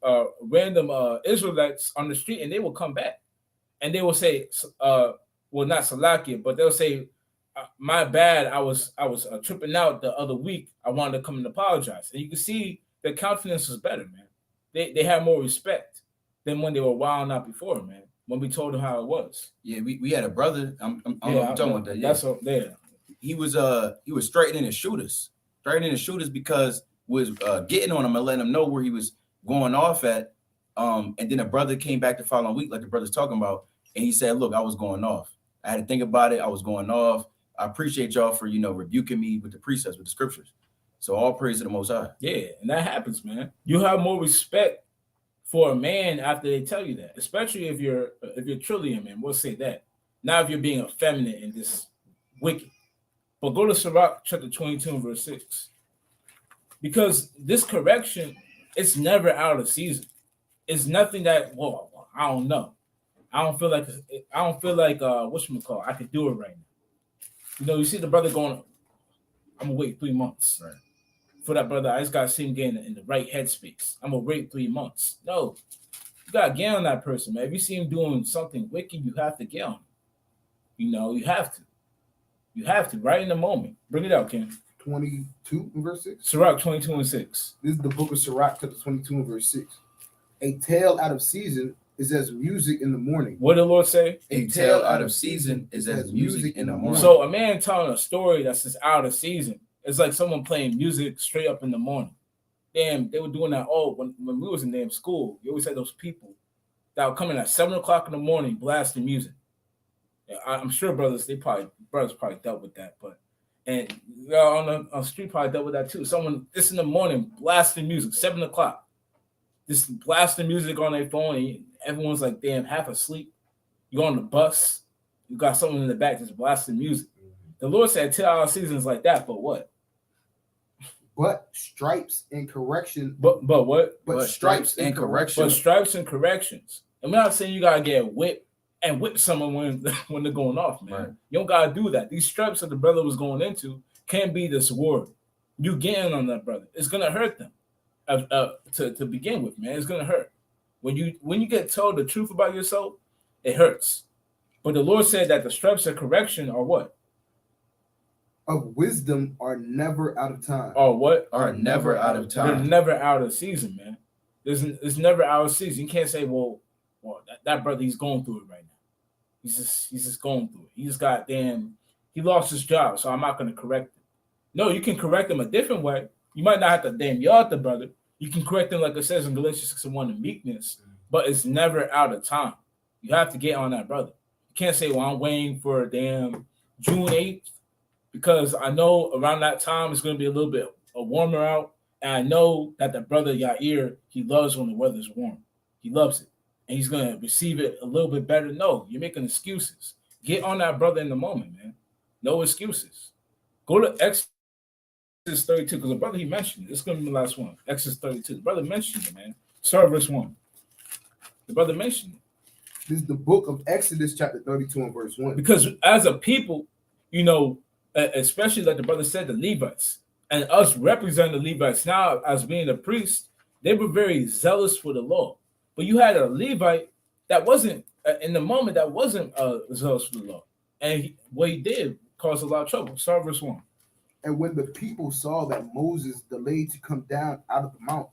Israelites on the street, and they will come back and they will say, well, not Salakia, but they'll say, my bad, I was tripping out the other week. I wanted to come and apologize. And you can see their countenance was better, man. They had more respect than when they were wilding out before, man. When we told them how it was. Yeah, we had a brother. I'm talking about that. Yeah. That's what there. He was straightening his shooters because was getting on him and letting him know where he was going off at. And then a brother came back the following week, like the brother's talking about, and he said, "Look, I was going off. I had to think about it. I was going off. I appreciate y'all for rebuking me with the precepts, with the scriptures. So all praise to the Most High." Yeah, and that happens, man. You have more respect for a man after they tell you that, especially if you're truly a man. We'll say that. Not if you're being effeminate and just wicked. But go to Sirach chapter 22 and verse 6. Because this correction, it's never out of season. It's nothing that, well, I don't know. I don't feel like whatchamacallit, I could do it right now. You see the brother going, I'm gonna wait 3 months. Right. For that brother, I just gotta see him getting in the right headspace. I'm gonna wait 3 months. No, you gotta get on that person, man. If you see him doing something wicked, you have to get on him. You have to. You have to, right in the moment. Bring it out, Ken. 22 and verse 6. Sirach 22 and 6. This is the book of Sirach, chapter 22 and verse 6. A tale out of season is as music in the morning. What did the Lord say? A tale out of season is as music in the morning. So a man telling a story that's just out of season, it's like someone playing music straight up in the morning. Damn, they were doing that. Oh, when we was in damn school, you always had those people that would come in at 7 o'clock in the morning blasting music. Yeah, I'm sure brothers probably dealt with that, and on the street probably dealt with that too. Someone this in the morning blasting music, 7 o'clock, just blasting music on their phone, and everyone's like damn half asleep. You go on the bus, you got someone in the back just blasting music. The Lord said 2 hour seasons like that, but what? But stripes and correction. But what? But stripes and correction. But stripes and corrections. And we're not saying you gotta get whipped and whip someone when they're going off, man. Right. You don't gotta do that. These stripes that the brother was going into can't be this war. You getting on that brother, it's gonna hurt them. To begin with, man, it's gonna hurt. When you get told the truth about yourself, it hurts. But the Lord said that the stripes of correction are what? Of wisdom are never out of time. Or what? Are never out of time. They're never out of season, man. It's never out of season. You can't say, well, that brother, he's going through it right now. He's just going through it. He lost his job, so I'm not going to correct him. No, you can correct him a different way. You might not have to yell at the brother. You can correct him like it says in Galatians 6:1 in meekness, but it's never out of time. You have to get on that brother. You can't say, well, I'm waiting for damn June 8th because I know around that time it's going to be a little bit warmer out, and I know that the brother Yair, he loves when the weather's warm. He loves it. And he's going to receive it a little bit better. No, you're making excuses. Get on that brother in the moment, man. No excuses. Go to Exodus 32, because the brother he mentioned it. It's going to be the last one. Exodus 32. The brother mentioned it, man. Start verse 1. The brother mentioned it. This is the book of Exodus, chapter 32 and verse 1. Because as a people, especially like the brother said, the Levites, and us represent the Levites now as being the priest, They were very zealous for the law. But you had a Levite that wasn't, in the moment, that wasn't zealous for the law. And what he did caused a lot of trouble. Start verse 1. And when the people saw that Moses delayed to come down out of the mount,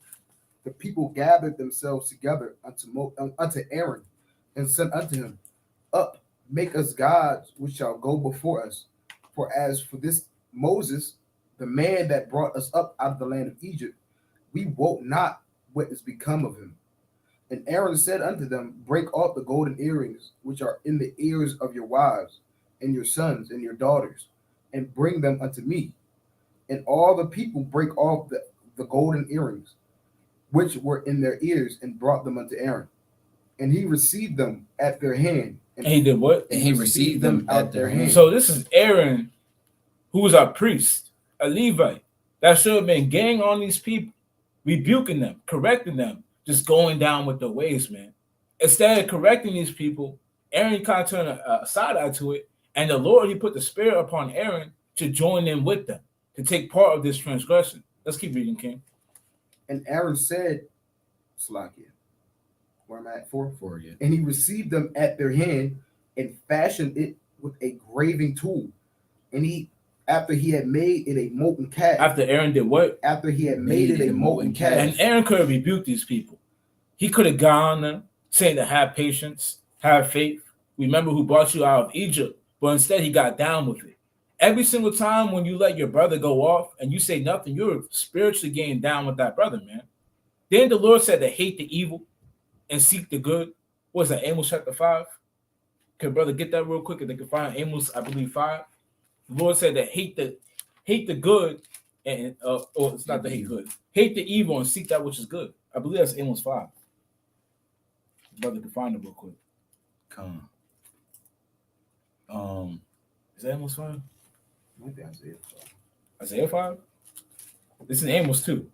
the people gathered themselves together unto Aaron, and said unto him, Up, make us gods which shall go before us. For as for this Moses, the man that brought us up out of the land of Egypt, we wot not what is become of him. And Aaron said unto them, Break off the golden earrings which are in the ears of your wives, and your sons, and your daughters, and bring them unto me. And all the people brake off the golden earrings which were in their ears, and brought them unto Aaron. And he received them at their hand. And he did what? And he received them at their hand. So this is Aaron, who was a priest, a Levite, that should have been getting on these people, rebuking them, correcting them, just going down with the ways, man. Instead of correcting these people, Aaron kind of turned a side eye to it, and the Lord, he put the spirit upon Aaron to join in with them, to take part of this transgression. Let's keep reading, King. And Aaron said, Slakia, where am I at? 4? 4, yeah. And he received them at their hand, and fashioned it with a graving tool. And he, after he had made it a molten calf. After Aaron did what? After he had made it a molten calf. And Aaron could have rebuked these people. He could have gone on them, saying to have patience, have faith. Remember who brought you out of Egypt. But instead, he got down with it. Every single time when you let your brother go off and you say nothing, you're spiritually getting down with that brother, man. Then the Lord said to hate the evil and seek the good. What is that, Amos chapter 5? Can brother get that real quick? If they can find Amos, I believe 5. The Lord said that hate the good, and or it's not the hate good. Hate the evil and seek that which is good. I believe that's Amos 5. Brother can find it real quick. Come. Is that Amos 5? Might be Isaiah 5. Isaiah 5? This is Amos 2.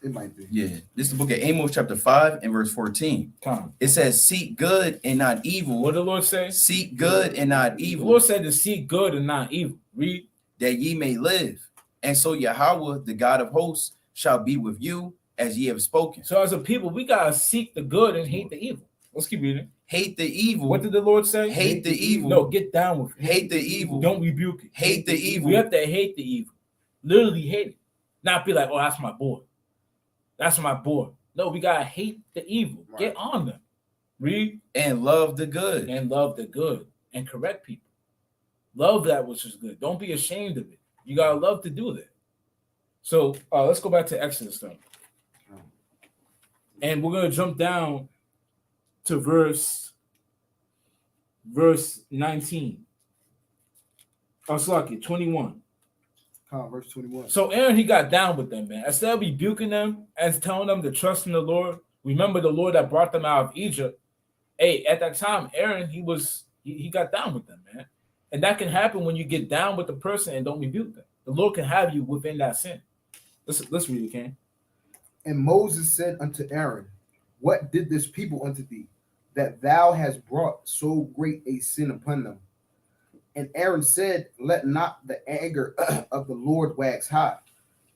It might be. Yeah, this is the book of Amos, chapter 5, and verse 14. Come. It says, Seek good and not evil. What did the Lord say? Seek good and not The evil, Lord said to seek good and not evil. Read. that ye may live. And so Yahweh, the God of hosts, shall be with you as ye have spoken. So as a people, we gotta seek the good and hate the evil. Let's keep reading. Hate the evil. What did the Lord say? Hate the evil. No, get down with it. Hate the evil. Don't rebuke it. Hate the evil. We have to hate the evil. Literally hate it. Not be like, oh, that's my boy. That's my boy. No, we gotta hate the evil. Right. Get on them. Read. And love the good. And love the good. And correct people. Love that which is good. Don't be ashamed of it. You gotta love to do that. So let's go back to Exodus now. And we're gonna jump down to verse 19. Oh, Slucky, 21. Verse 21. So Aaron, he got down with them, man. Instead of rebuking them and telling them to trust in the Lord, remember the Lord that brought them out of Egypt. Hey, at that time, Aaron, he got down with them, man. And that can happen when you get down with the person and don't rebuke them. The Lord can have you within that sin. Let's read it, Ken. And Moses said unto Aaron, What did this people unto thee, that thou hast brought so great a sin upon them? And Aaron said, Let not the anger of the Lord wax hot.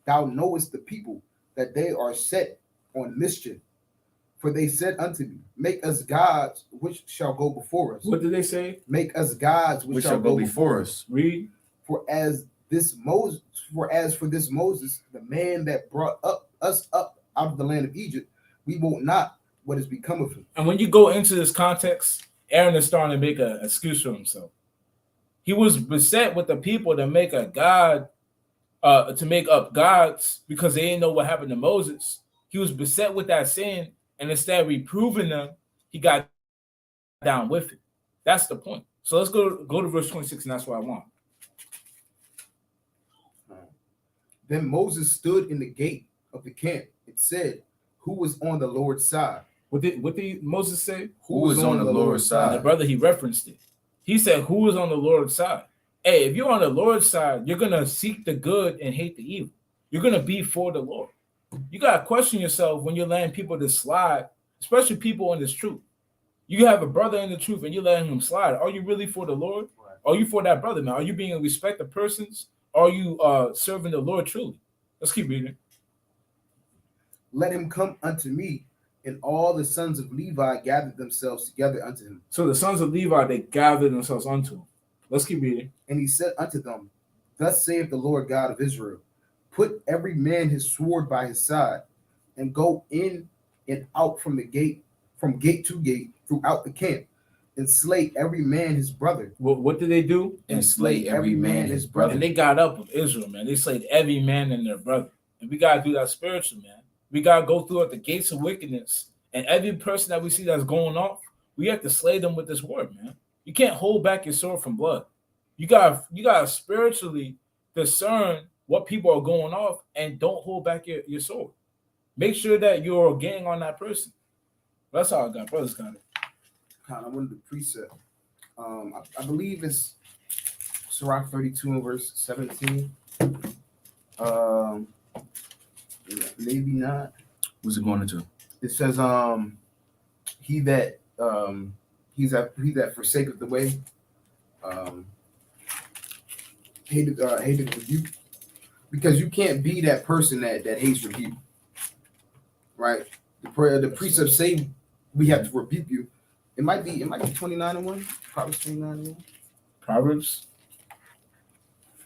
Thou knowest the people, that they are set on mischief. For they said unto me, Make us gods which shall go before us. What did they say? Make us gods which shall go before us. Read. For as for this Moses, the man that brought us up out of the land of Egypt, we wot not what has become of him. And when you go into this context, Aaron is starting to make an excuse for himself. He was beset with the people to make a god, to make up gods because they didn't know what happened to Moses. He was beset with that sin, and instead of reproving them, he got down with it. That's the point. So let's go to verse 26, and that's what I want. Then Moses stood in the gate of the camp and said, Who was on the Lord's side? What did Moses say? Who was on the Lord's And the side? brother, he referenced it. He said, who was on the Lord's side? Hey, if you're on the Lord's side, you're going to seek the good and hate the evil. You're going to be for the Lord. You got to question yourself when you're letting people to slide, especially people in this truth. You have a brother in the truth and you're letting him slide. Are you really for the Lord? Right. Are you for that brother, man? Are you being a respect of persons? Are you serving the Lord truly? Let's keep reading. let him come unto me. And all the sons of Levi gathered themselves together unto him. So the sons of Levi, they gathered themselves unto him. Let's keep reading. And he said unto them, Thus saith the Lord God of Israel, put every man his sword by his side, and go in and out from gate to gate throughout the camp, and slay every man his brother. What did they do? And slay every man his brother. And they got up with Israel, man. They slayed every man and their brother. And we got to do that spiritually, man. We got to go through at the gates of wickedness. And every person that we see that's going off, we have to slay them with this word, man. You can't hold back your sword from blood. You gotta spiritually discern what people are going off, and don't hold back your sword. Make sure that you're getting on that person. That's how I got. Brothers got it. Kind of one of the precept. I believe it's Sirach 32 and verse 17. Maybe not. What's it going into? It says, he that forsaketh the way, hated rebuke, because you can't be that person that hates rebuke, right? The precepts say we have to rebuke you. It might be 29 and 1, Proverbs 29 and 1. Proverbs.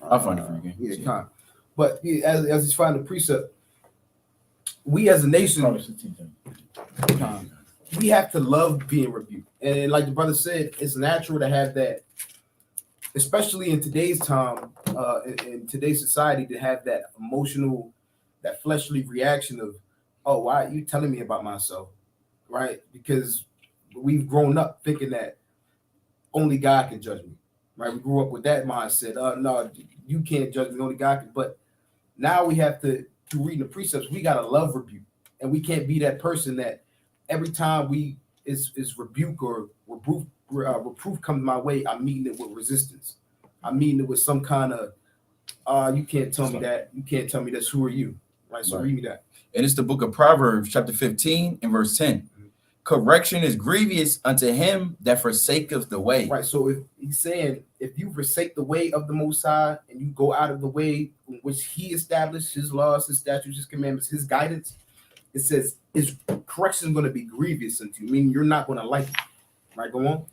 I'll find it for you. Yeah, kind. But as he's finding the precept, we as a nation, we have to love being rebuked. And like the brother said, it's natural to have that, especially in today's time, in today's society, to have that emotional, that fleshly reaction of, oh, why are you telling me about myself? Right? Because we've grown up thinking that only God can judge me. Right? We grew up with that mindset. No, you can't judge me, only God can. But now we have to, through reading the precepts, we gotta love rebuke. And we can't be that person that every time is rebuke or reproof comes my way, I'm meeting it with resistance. I'm meeting it with some kind of, you can't tell me that. You can't tell me this. Who are you? Right. So read me that. And it's the book of Proverbs, chapter 15 and verse 10. Mm-hmm. Correction is grievous unto him that forsaketh the way. Right. So if he's saying, if you forsake the way of the Most High and you go out of the way in which he established, his laws, his statutes, his commandments, his guidance, it says his correction is going to be grievous unto you, meaning you're not going to like it. Right, go on.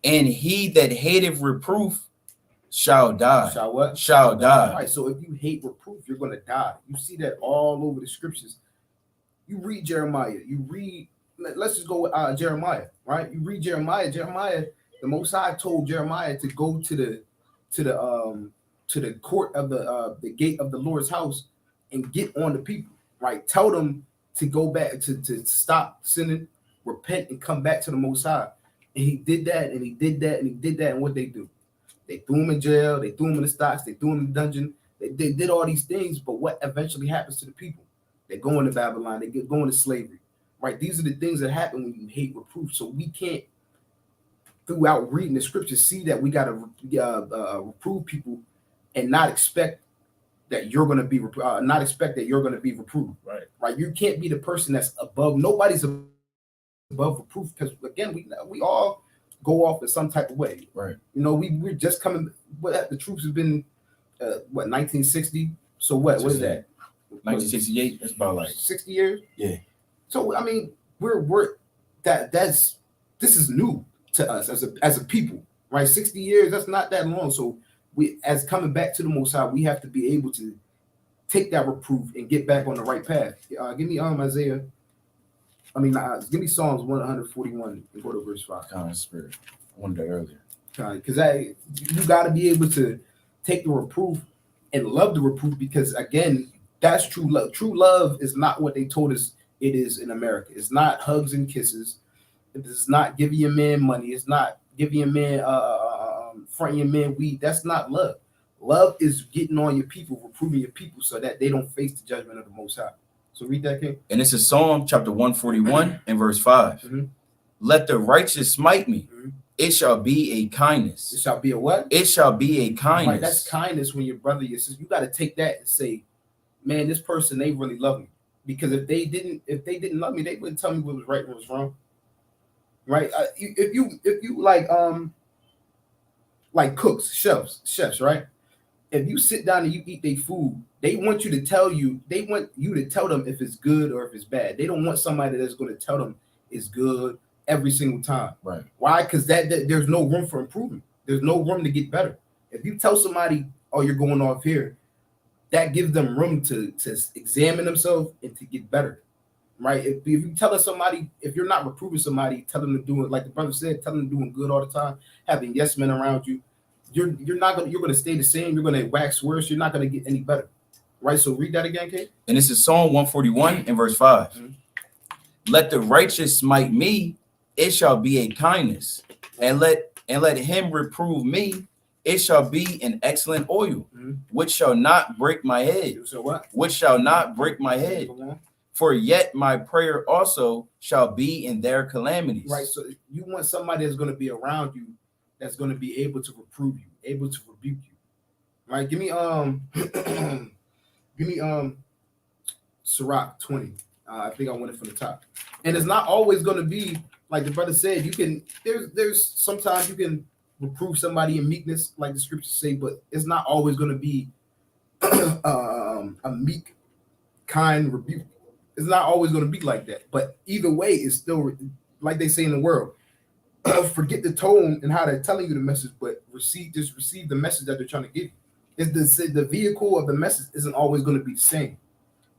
And he that hateth reproof shall die. Shall what? Shall die. Right. So if you hate reproof, you're going to die. You see that all over the scriptures. You read Jeremiah. You read. Let's just go with Jeremiah. Right. You read Jeremiah. Jeremiah. The Most High told Jeremiah to go to the court of the gate of the Lord's house and get on the people. Right. Tell them to go back to stop sinning, repent, and come back to the Most High. And he did that, and he did that, and he did that. And what they do? They threw him in jail. They threw him in the stocks. They threw him in the dungeon. They did all these things. But what eventually happens to the people? They go into Babylon. They go into slavery. Right? These are the things that happen when you hate reproof. So we can't, throughout reading the scriptures, see that we got to reprove people and not expect that you're going to be not expect that you're going to be reproved. Right. Right. You can't be the person that's above. Nobody's above reproof, because again, we all go off in some type of way. Right. You know, we're just coming. What the troops have been, 1960. So what is that? 1968. That's about like 60 years. Yeah. So I mean, this is new to us as a people, right? 60 years. That's not that long. So we, as coming back to the Most High, we have to be able to take that reproof and get back on the right path. Give me Isaiah. Give me Psalms 141 and go to verse 5. Kind of spirit. I wanted that earlier. Because you got to be able to take the reproof and love the reproof, because again, that's true love. True love is not what they told us it is in America. It's not hugs and kisses. It's not giving your man money. It's not giving your man fronting your man weed. That's not love. Love is getting on your people, reproving your people so that they don't face the judgment of the Most High. So read that, King. And it's a Psalm chapter 141 and verse 5. Mm-hmm. Let the righteous smite me. Mm-hmm. It shall be a kindness. It shall be a what? It shall be a kindness. Right, that's kindness when your brother, your sister, you got to take that and say, man, this person, they really love me. Because if they didn't love me, they wouldn't tell me what was right and what was wrong. Right? If you like cooks, chefs, right? if you sit down and you eat their food, they want you to tell them if it's good or if it's bad. They don't want somebody that's going to tell them it's good every single time. Right. Why? Because that there's no room for improvement. There's no room to get better. If you tell somebody, oh, you're going off here, that gives them room to examine themselves and to get better. Right? If you tell somebody, if you're not reproving somebody, tell them to do it like the brother said, tell them to doing good all the time, having yes men around you, you're gonna stay the same. You're gonna wax worse. You're not gonna get any better. Right? So read that again, Kate. And this is Psalm 141 and verse 5. Mhm. Let the righteous smite me, it shall be a kindness, and let him reprove me, it shall be an excellent oil, Mhm. which shall not break my head, So what? which shall not break my head. For yet my prayer also shall be in their calamities. Right. So you want somebody that's going to be around you, that's going to be able to reprove you, able to rebuke you. Right. Give me Sirach 20. I think I went it from the top. And it's not always going to be like the brother said. You can there's sometimes you can reprove somebody in meekness, like the scriptures say, but it's not always going to be a meek, kind rebuke. It's not always going to be like that. But either way, it's still like they say in the world. Forget the tone and how they're telling you the message, but receive the message that they're trying to give you. It's the vehicle of the message isn't always going to be the same,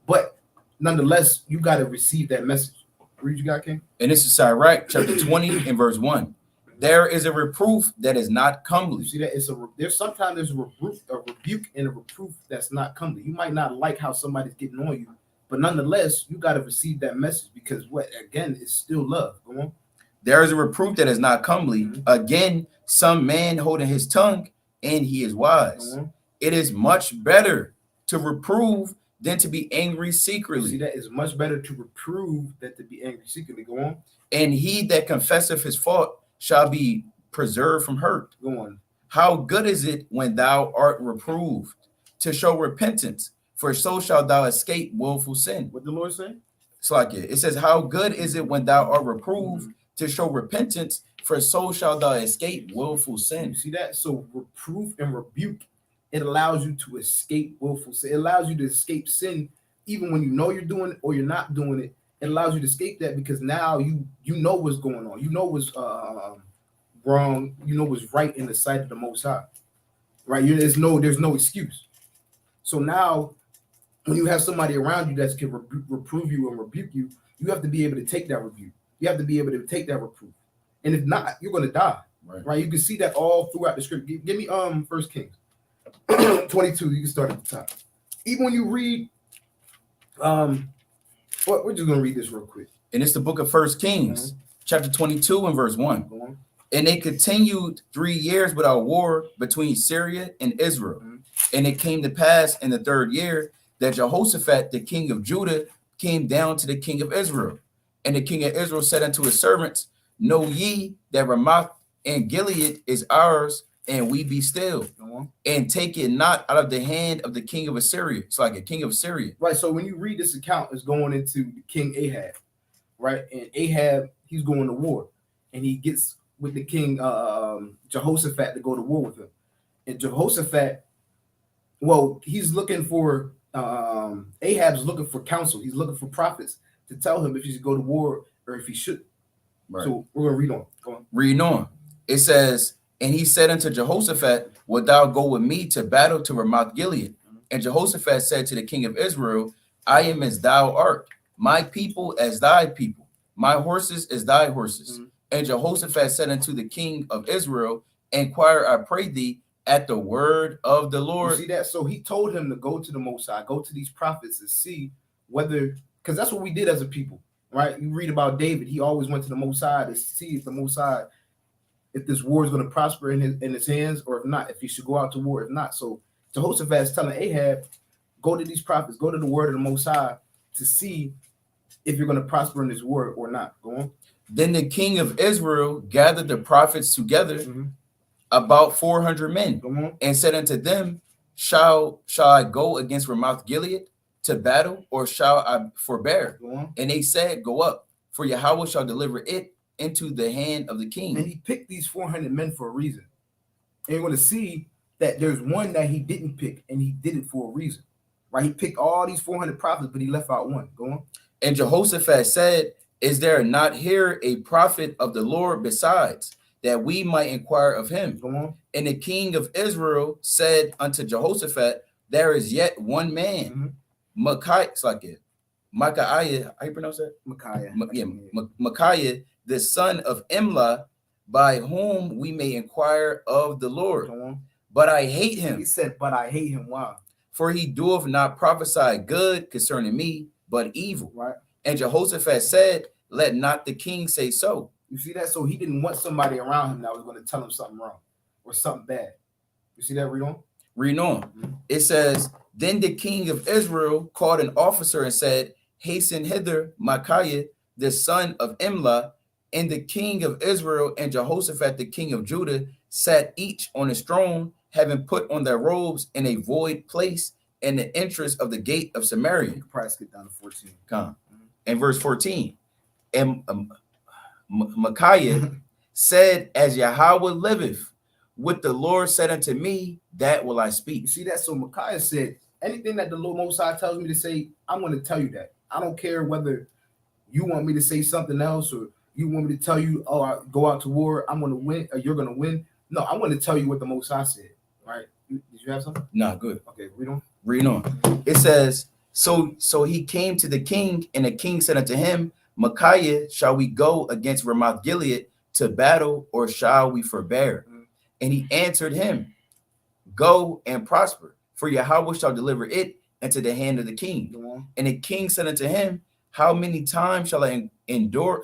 but nonetheless, you got to receive that message. Read you got, King? And this is Sirach chapter 20 and verse 1. There is a reproof that is not comely. You see that there's sometimes a rebuke and a reproof that's not comely. You might not like how somebody's getting on you, but nonetheless, you got to receive that message because it's still love. Go on. There is a reproof that is not comely. Mhm. Again, some man holding his tongue, and he is wise. Go on. It is much better to reprove than to be angry secretly. See, that is much better to reprove than to be angry secretly. Go on. And he that confesseth his fault shall be preserved from hurt. Go on. How good is it when thou art reproved, to show repentance, for so shalt thou escape willful sin. What the Lord say? It's like it says, how good is it when thou art reproved, to show repentance, for so shalt thou escape willful sin. You see that? So reproof and rebuke, it allows you to escape willful sin. It allows you to escape sin even when you know you're doing it or you're not doing it. It allows you to escape that because now you know what's going on. You know what's wrong. You know what's right in the sight of the Most High. Right? There's no excuse. So now when you have somebody around you that can reprove you and rebuke you, you have to be able to take that rebuke. You have to be able to take that reproof. And if not, you're going to die. Right? You can see that all throughout the script. Give me 1 Kings 22. You can start at the top. Even when you read, we're just going to read this real quick. And it's the book of 1 Kings, chapter 22 and verse 1. Go on. And it continued 3 years without war between Syria and Israel. And it came to pass in the 3rd year that Jehoshaphat, the king of Judah, came down to the king of Israel. And the king of Israel said unto his servants, know ye that Ramoth and Gilead is ours, and we be still, and take it not out of the hand of the king of Assyria. It's like a king of Assyria. Right. So when you read this account, it's going into King Ahab, right? And Ahab, he's going to war, and he gets with the king Jehoshaphat to go to war with him. And Jehoshaphat, well, he's looking for Ahab's looking for counsel. He's looking for prophets to tell him if he should go to war or if he should. Right. So we're gonna read on. Go on. Reading on. It says, and he said unto Jehoshaphat, wilt thou go with me to battle to Ramoth Gilead? And Jehoshaphat said to the king of Israel, I am as thou art, my people as thy people, my horses as thy horses. And Jehoshaphat said unto the king of Israel, inquire, I pray thee, at the word of the Lord. You see that? So he told him to go to the Most High, go to these prophets and see whether, because that's what we did as a people, right? You read about David. He always went to the Most High to see if the Most High, if this war is going to prosper in his hands or if not, if he should go out to war, if not. So Jehoshaphat is telling Ahab, go to these prophets, go to the word of the Most High to see if you're going to prosper in this war or not. Go on. Then the king of Israel gathered the prophets together, about 400 men, and said unto them, shall I go against Ramoth Gilead to battle, or shall I forbear? And they said, go up, for Yahweh shall deliver it into the hand of the king. And he picked these 400 men for a reason. And you're going to see that there's one that he didn't pick, and he did it for a reason, right? He picked all these 400 prophets, but he left out one. Go on. And Jehoshaphat said, is there not here a prophet of the Lord besides, that we might inquire of him? Go on. And the king of Israel said unto Jehoshaphat, there is yet one man, Micaiah, Micaiah, how you pronounce that? Micaiah, the son of Imlah, by whom we may inquire of the Lord. Go on. But I hate him. He said, but I hate him. Why? For he doeth not prophesy good concerning me, but evil. Right. And Jehoshaphat said, let not the king say so. You see that? So he didn't want somebody around him that was going to tell him something wrong or something bad. You see that? Read on. Read on. It says, then the king of Israel called an officer and said, hasten hither Micaiah, the son of Imlah. And the king of Israel and Jehoshaphat, the king of Judah, sat each on his throne, having put on their robes in a void place in the entrance of the gate of Samaria. You can probably skip down to 14. Come. And verse 14. And Micaiah said, as Yahweh liveth, what the Lord said unto me, that will I You speak. see that? So Micaiah said, anything that the Lord Most High tells me to say, I'm going to tell you that. I don't care whether you want me to say something else or you want me to tell you, oh, I go out to war, I'm going to win, or you're going to win. No, I'm going to tell you what the Most High said. Right? Did you have something? Nah, good. Okay, read on. Read on. It says, so he came to the king, and the king said unto him, Micaiah, shall we go against Ramoth Gilead to battle, or shall we forbear? And he answered him, go and prosper, for Yahweh shall deliver it into the hand of the king. Go on. And the king said unto him, how many times shall I endure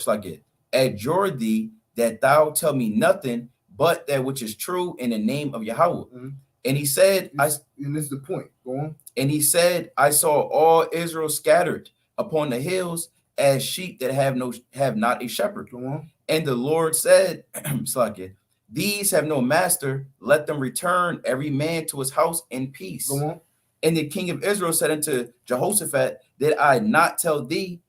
adjure thee that thou tell me nothing but that which is true in the name of Yahweh? And he said, and this is the point. Go on. And he said, I saw all Israel scattered upon the hills as sheep that have not a shepherd. Go on. And the Lord said, these have no master, let them return every man to his house in peace. Go on. And the king of Israel said unto Jehoshaphat, did I not tell thee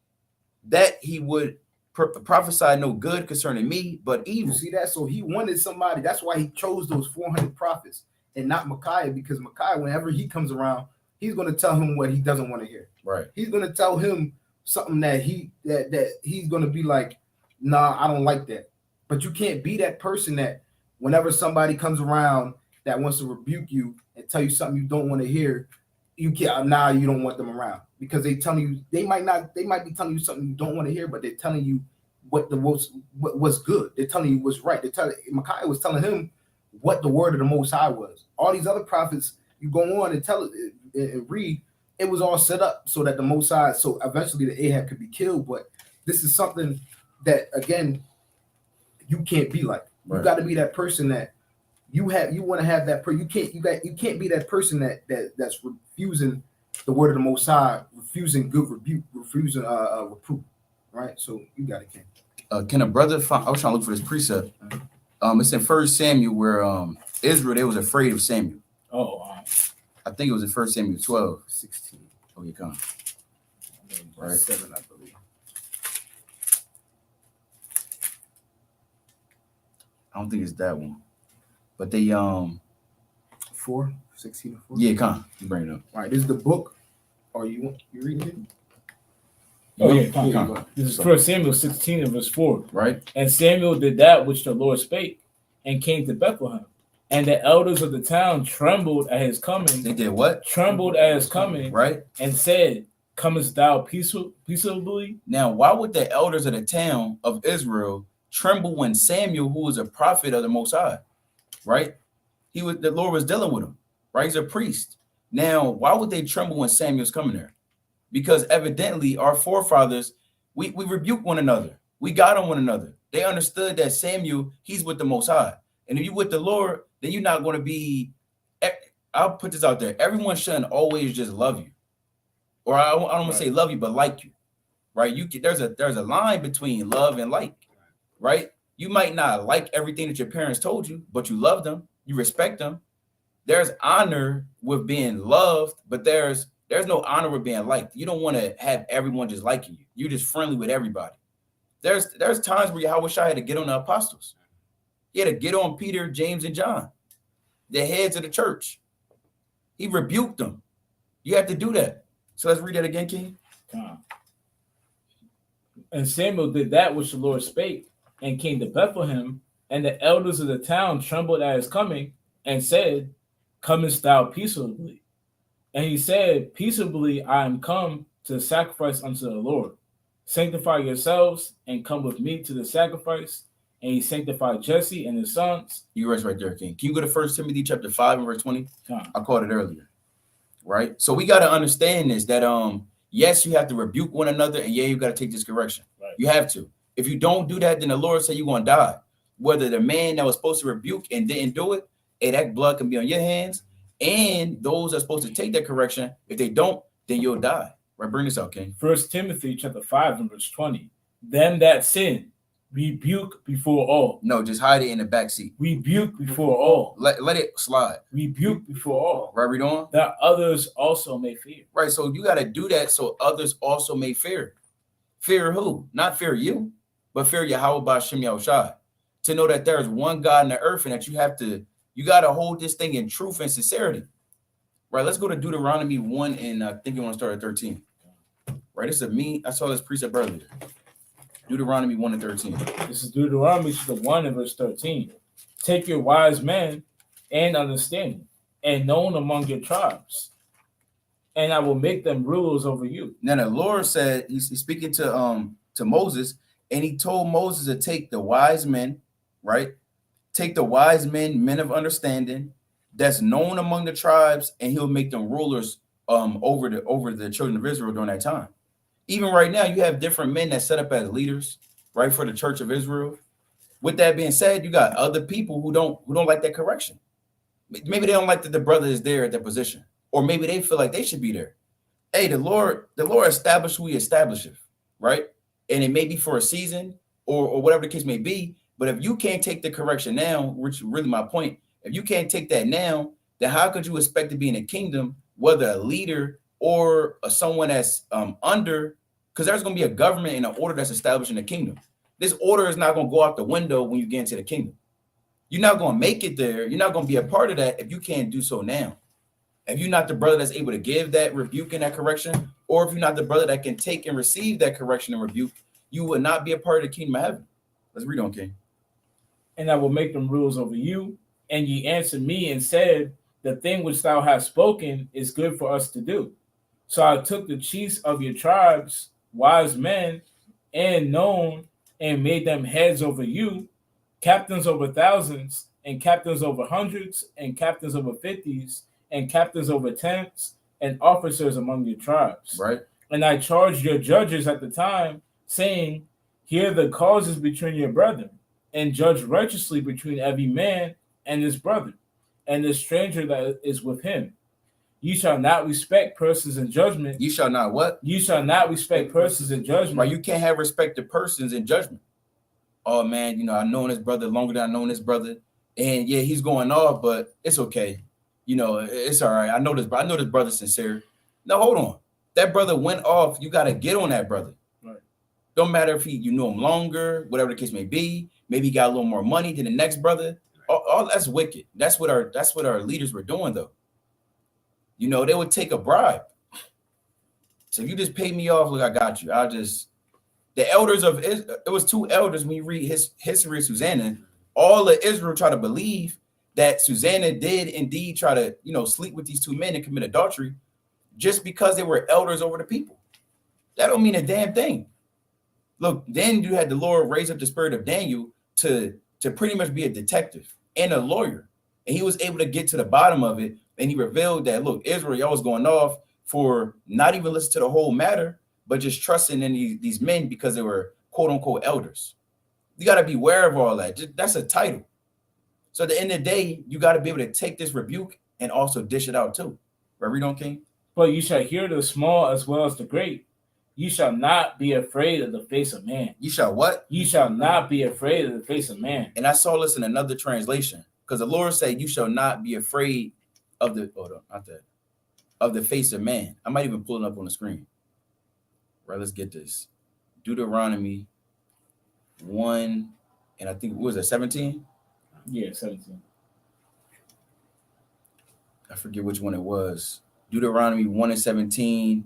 that he would prophesy no good concerning me, but evil? You see that? So he wanted somebody. That's why he chose those 400 prophets and not Micaiah, because Micaiah, whenever he comes around, he's going to tell him what he doesn't want to hear. Right. He's going to tell him something that he's going to be like, nah, I don't like that. But you can't be that person that whenever somebody comes around that wants to rebuke you and tell you something you don't want to hear, you can't. Now you don't want them around, because they tell you they might be telling you something you don't want to hear, but they're telling you what's good. They're telling you what's right. Micaiah was telling him what the word of the Most High was. All these other prophets, you go on and tell it and read, it was all set up so that the Most High, so eventually the Ahab could be killed. But this is something that, again, you can't be like. Right. You got to be that person that you want to have that person. You can't be that person that's refusing the word of the Most High, refusing good rebuke, refusing reproof. Right? So you got it, King. Can a brother find? I was trying to look for this precept. It's in 1 Samuel where Israel, they was afraid of Samuel. I think it was in 1 Samuel 12. 16. Oh, you come. Right. 7, I believe. I don't think it's that one. But they 4, 16 and 4. yeah, come. You bring it up. All right, this is the book. Or you reading it? Oh, yeah. Come. This is 1 Samuel 16 and verse 4. Right. And Samuel did that which the Lord spake, and came to Bethlehem. And the elders of the town trembled at his coming. They did what? Trembled at his coming. Right. And said, comest thou peaceably? Now, why would the elders of the town of Israel tremble when Samuel, who was a prophet of the Most High, right? The Lord was dealing with him, right? He's a priest. Now, why would they tremble when Samuel's coming there? Because evidently our forefathers, we rebuke one another. We got on one another. They understood that Samuel, he's with the Most High. And if you're with the Lord, then you're not going to be, I'll put this out there. Everyone shouldn't always just love you. Or I don't want to say love you, but like you, right? There's a line between love and like, right? You might not like everything that your parents told you, but you love them, you respect them. There's honor with being loved, but there's no honor with being liked. You don't want to have everyone just liking you. You're just friendly with everybody. There's times where Yahweh Shai had to get on the apostles. He had to get on Peter, James, and John. the heads of the church. He rebuked them. You have to do that. So let's read that again, King. And Samuel did that which the Lord spake, and came to Bethlehem, and the elders of the town trembled at his coming, and said, Comest thou peaceably? And he said, Peaceably I am come to sacrifice unto the Lord. Sanctify yourselves, and come with me to the sacrifice. And he sanctified Jesse and his sons. You rest right there, King. Can you go to 1 Timothy chapter 5 and verse 20? I called it earlier. Right? So we got to understand this, that yes, you have to rebuke one another, and yeah, you got to take this correction. Right. You have to. If you don't do that, then the Lord said you're going to die. Whether the man that was supposed to rebuke and didn't do it, hey, that blood can be on your hands, and those are supposed to take that correction. If they don't, then you'll die. Right? Bring this out, King. 1 Timothy chapter 5 and verse 20. Them that sin, rebuke before all. No, just hide it in the back seat. Rebuke before all. Let it slide. Rebuke before all. Right, read on. That others also may fear. Right, so you got to do that so others also may fear. Fear who? Not fear you, but fear Yahweh B'Shem Yahushai. To know that there is one God in the earth, and that you got to hold this thing in truth and sincerity. Right, let's go to Deuteronomy 1, and I think you want to start at 13. Right, this is I saw this precept earlier. Deuteronomy 1 and 13. This is Deuteronomy 1 and verse 13. Take your wise men and understanding, and known among your tribes, and I will make them rulers over you. Now the Lord said, he's speaking to Moses, and he told Moses to take the wise men, right? Take the wise men of understanding, that's known among the tribes, and he'll make them rulers over the children of Israel during that time. Even right now, you have different men that set up as leaders, right, for the church of Israel. With that being said, you got other people who don't like that correction. Maybe they don't like that the brother is there at that position, or maybe they feel like they should be there. Hey, the Lord established who he establishes, right? And it may be for a season or whatever the case may be. But if you can't take the correction now, which is really my point, if you can't take that now, then how could you expect to be in the kingdom, whether a leader or someone that's under? Because there's going to be a government and an order that's established in the kingdom. This order is not going to go out the window when you get into the kingdom. You're not going to make it there. You're not going to be a part of that if you can't do so now. If you're not the brother that's able to give that rebuke and that correction, or if you're not the brother that can take and receive that correction and rebuke, you will not be a part of the kingdom of heaven. Let's read on, King. And I will make them rulers over you. And ye answered me and said, the thing which thou hast spoken is good for us to do. So I took the chiefs of your tribes, wise men, and known, and made them heads over you, captains over thousands, and captains over hundreds, and captains over fifties, and captains over tens, and officers among your tribes. Right. And I charged your judges at the time, saying, hear the causes between your brethren, and judge righteously between every man and his brother, and the stranger that is with him. You shall not respect persons in judgment. You shall not what? You shall not respect persons in judgment. Right. You can't have respect to persons in judgment. Oh man, I've known this brother longer than I've known this brother, and yeah, he's going off, but it's okay. It's all right. I know this brother's sincere. No, hold on. That brother went off. You got to get on that brother. Right. Don't matter if you know him longer, whatever the case may be. Maybe he got a little more money than the next brother. All that's wicked. That's what our leaders were doing, though. They would take a bribe. So if you just pay me off, look, I got you. The elders of Israel, it was two elders. When you read his history of Susanna, all of Israel tried to believe that Susanna did indeed try to, sleep with these two men and commit adultery just because they were elders over the people. That don't mean a damn thing. Look, then you had the Lord raise up the spirit of Daniel to pretty much be a detective and a lawyer. And he was able to get to the bottom of it. And he revealed that, look, Israel, y'all was going off for not even listening to the whole matter, but just trusting in these men because they were quote unquote elders. You got to be aware of all that. That's a title. So at the end of the day, you got to be able to take this rebuke and also dish it out too. Right, read on, King. But you shall hear the small as well as the great. You shall not be afraid of the face of man. You shall what? You shall not be afraid of the face of man. And I saw this in another translation, because the Lord said, you shall not be afraid of the face of man. I might even pull it up on the screen. Right, let's get this. Deuteronomy 1, and I think, what was it, 17? Yeah, 17. I forget which one it was. Deuteronomy 1:17.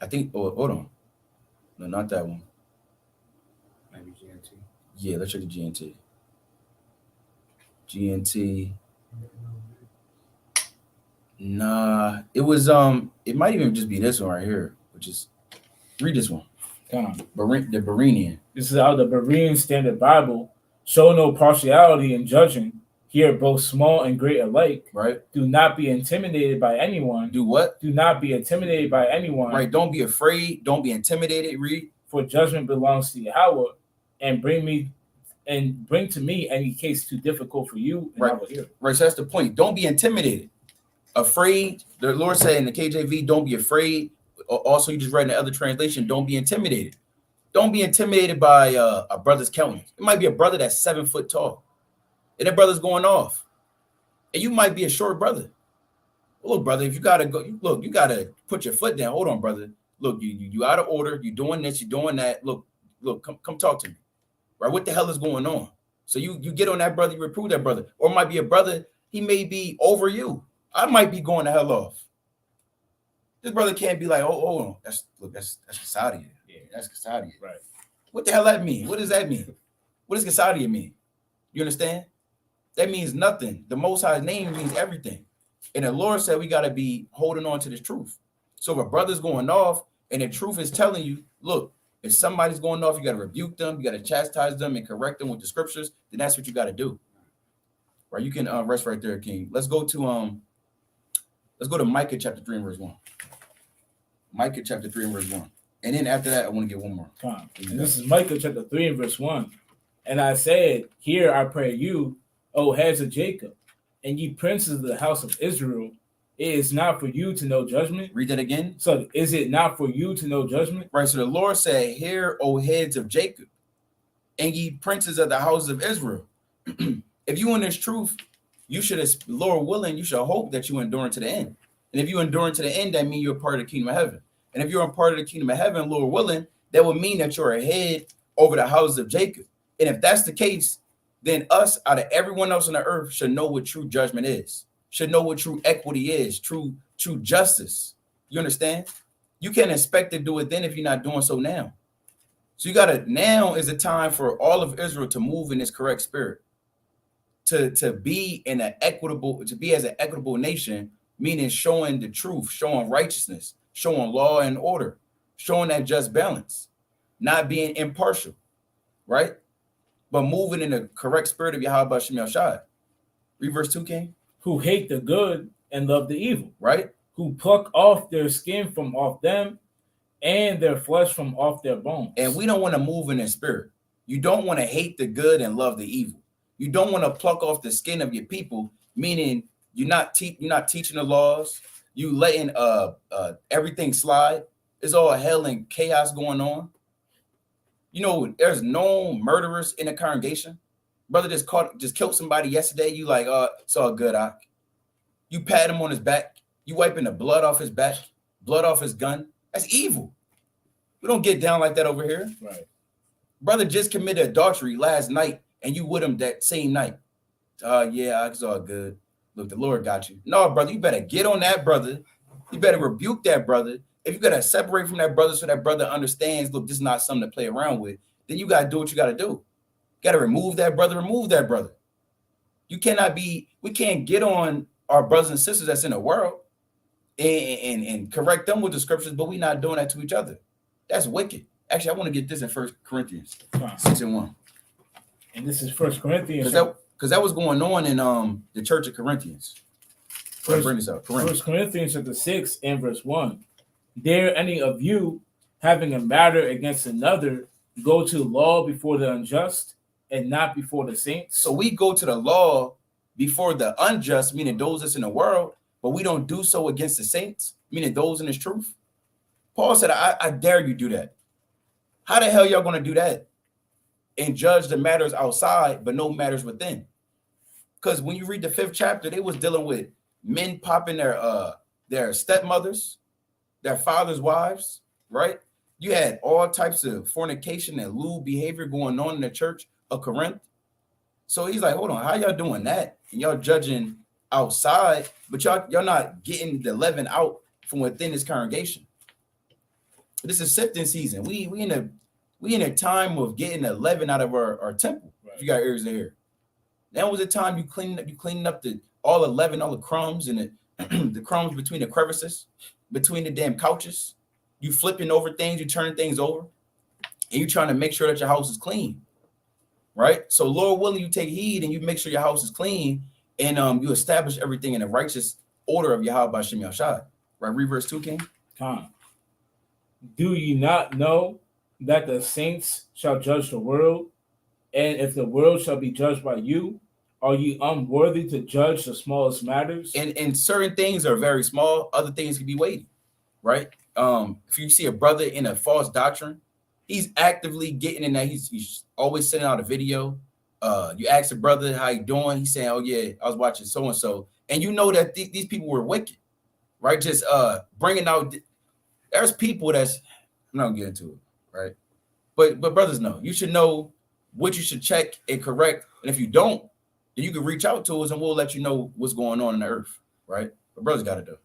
I think. Oh, hold on. No, not that one. Maybe GNT. Yeah, let's check the GNT. GNT. Nah, it was it might even just be this one right here, which is read this one. Come on. The Berean. This is out of the Berean Standard Bible. Show no partiality in judging. Here, both small and great alike. Right. Do not be intimidated by anyone. Do what? Do not be intimidated by anyone. Right. Don't be afraid. Don't be intimidated. Read. For judgment belongs to Yahweh, and bring to me any case too difficult for you, and right. I will hear. Right. So that's the point. Don't be intimidated. Afraid. The Lord said in the KJV, don't be afraid. Also, you just write in the other translation, don't be intimidated. Don't be intimidated by a brother's countenance. It might be a brother that's 7 foot tall, and that brother's going off, and you might be a short brother. Look, brother, if you gotta go, look, you gotta put your foot down. Hold on, brother. Look, you out of order. You doing this. You doing that. Look, come talk to me. Right? What the hell is going on? So you get on that brother. You reprove that brother, or it might be a brother. He may be over you. I might be going the hell off. This brother can't be like, oh, hold on. That's Casadia. Yeah, that's Casadia. Right. What the hell that mean? What does that mean? What does Casadia mean? You understand? That means nothing. The Most High's name means everything. And the Lord said we got to be holding on to this truth. So if a brother's going off and the truth is telling you, look, if somebody's going off, you got to rebuke them, you got to chastise them and correct them with the scriptures, then that's what you got to do. Right? You can rest right there, King. Let's go to Micah chapter 3 and verse 1. Micah chapter 3 and verse 1. And then after that, I want to get one more. And this is Micah chapter 3 and verse 1. And I said, hear, I pray you, O heads of Jacob, and ye princes of the house of Israel. It is not for you to know judgment. Read that again. So is it not for you to know judgment? Right. So the Lord said, hear, O heads of Jacob, and ye princes of the house of Israel. If you in this truth, you should, Lord willing, you should hope that you endure to the end. And if you endure to the end, that means you're a part of the kingdom of heaven. And if you're a part of the kingdom of heaven, Lord willing, that would mean that you're a head over the house of Jacob. And if that's the case, then us out of everyone else on the earth should know what true judgment is, should know what true equity is, true justice. You understand? You can't expect to do it then if you're not doing so now. So now is the time for all of Israel to move in this correct spirit, to be as an equitable nation, meaning showing the truth, showing righteousness, showing law and order, showing that just balance, not being impartial, right? But moving in the correct spirit of Yahweh Shem Shai. Read verse 2, King. Who hate the good and love the evil. Right? Who pluck off their skin from off them and their flesh from off their bones. And we don't want to move in the spirit. You don't want to hate the good and love the evil. You don't want to pluck off the skin of your people, meaning you're not teaching the laws. You letting everything slide. It's all hell and chaos going on. You know, there's no murderers in the congregation. Brother just killed somebody yesterday. You like, it's all good, Ak. You pat him on his back. You wiping the blood off his back, blood off his gun. That's evil. We don't get down like that over here. Right. Brother just committed adultery last night, and you with him that same night. Yeah, it's all good. Look, the Lord got you. No, brother, you better get on that brother. You better rebuke that brother. If you gotta separate from that brother so that brother understands, look, this is not something to play around with, then you gotta do what you gotta do. You gotta remove that brother. We can't get on our brothers and sisters that's in the world and correct them with the scriptures, but we're not doing that to each other. That's wicked. Actually, I want to get this in 1 Corinthians 6:1. And this is 1 Corinthians. Because that was going on in the church of Corinthians. Bring this up. 1 Corinthians chapter 6 and verse 1. Dare any of you, having a matter against another, go to law before the unjust and not before the saints? So we go to the law before the unjust, meaning those that's in the world, but we don't do so against the saints, meaning those in this truth. Paul said, I dare you do that. How the hell y'all going to do that and judge the matters outside, but no matters within? Because when you read the 5th chapter, they was dealing with men popping their stepmothers, their fathers' wives, right? You had all types of fornication and lewd behavior going on in the church of Corinth. So he's like, hold on, how y'all doing that? And y'all judging outside, but y'all not getting the leaven out from within this congregation. This is sifting season. We in a time of getting the leaven out of our temple. Right. If you got ears to hear. Now was the time you cleaning up all the leaven, all the crumbs and the crumbs between the crevices, between the damn couches. You flipping over things, you turning things over, and you trying to make sure that your house is clean. Right? So Lord willing, you take heed and you make sure your house is clean, and you establish everything in the righteous order of Yahweh Shem Yahshai. Right? Read verse 2, King. Come. Do ye not know that the saints shall judge the world? And if the world shall be judged by you, are ye unworthy to judge the smallest matters? And certain things are very small, other things can be weighty, right? If you see a brother in a false doctrine, he's actively getting in that. He's always sending out a video. You ask a brother how you doing, he's saying, oh yeah, I was watching so and so, and you know that these people were wicked, right? Just bringing out. There's people that's, I'm not gonna get into it, right? But brothers know, you should know what you should check and correct, and if you don't, then you can reach out to us and we'll let you know what's going on in the earth, right? But brothers got to do.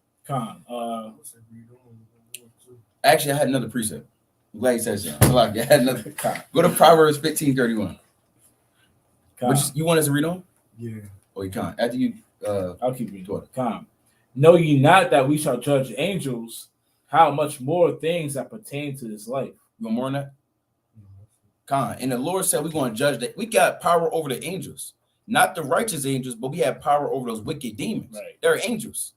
Actually, I had another precept. I'm glad you said so. I had another. Go to Proverbs 15:31. You want us to read on? Yeah. Oh, you can't. After you, I'll keep reading. Come. Know ye not that we shall judge angels? How much more things that pertain to this life? You want more on that? And the Lord said we're going to judge that. We got power over the angels, not the righteous angels, but we have power over those wicked demons. Right. They're angels.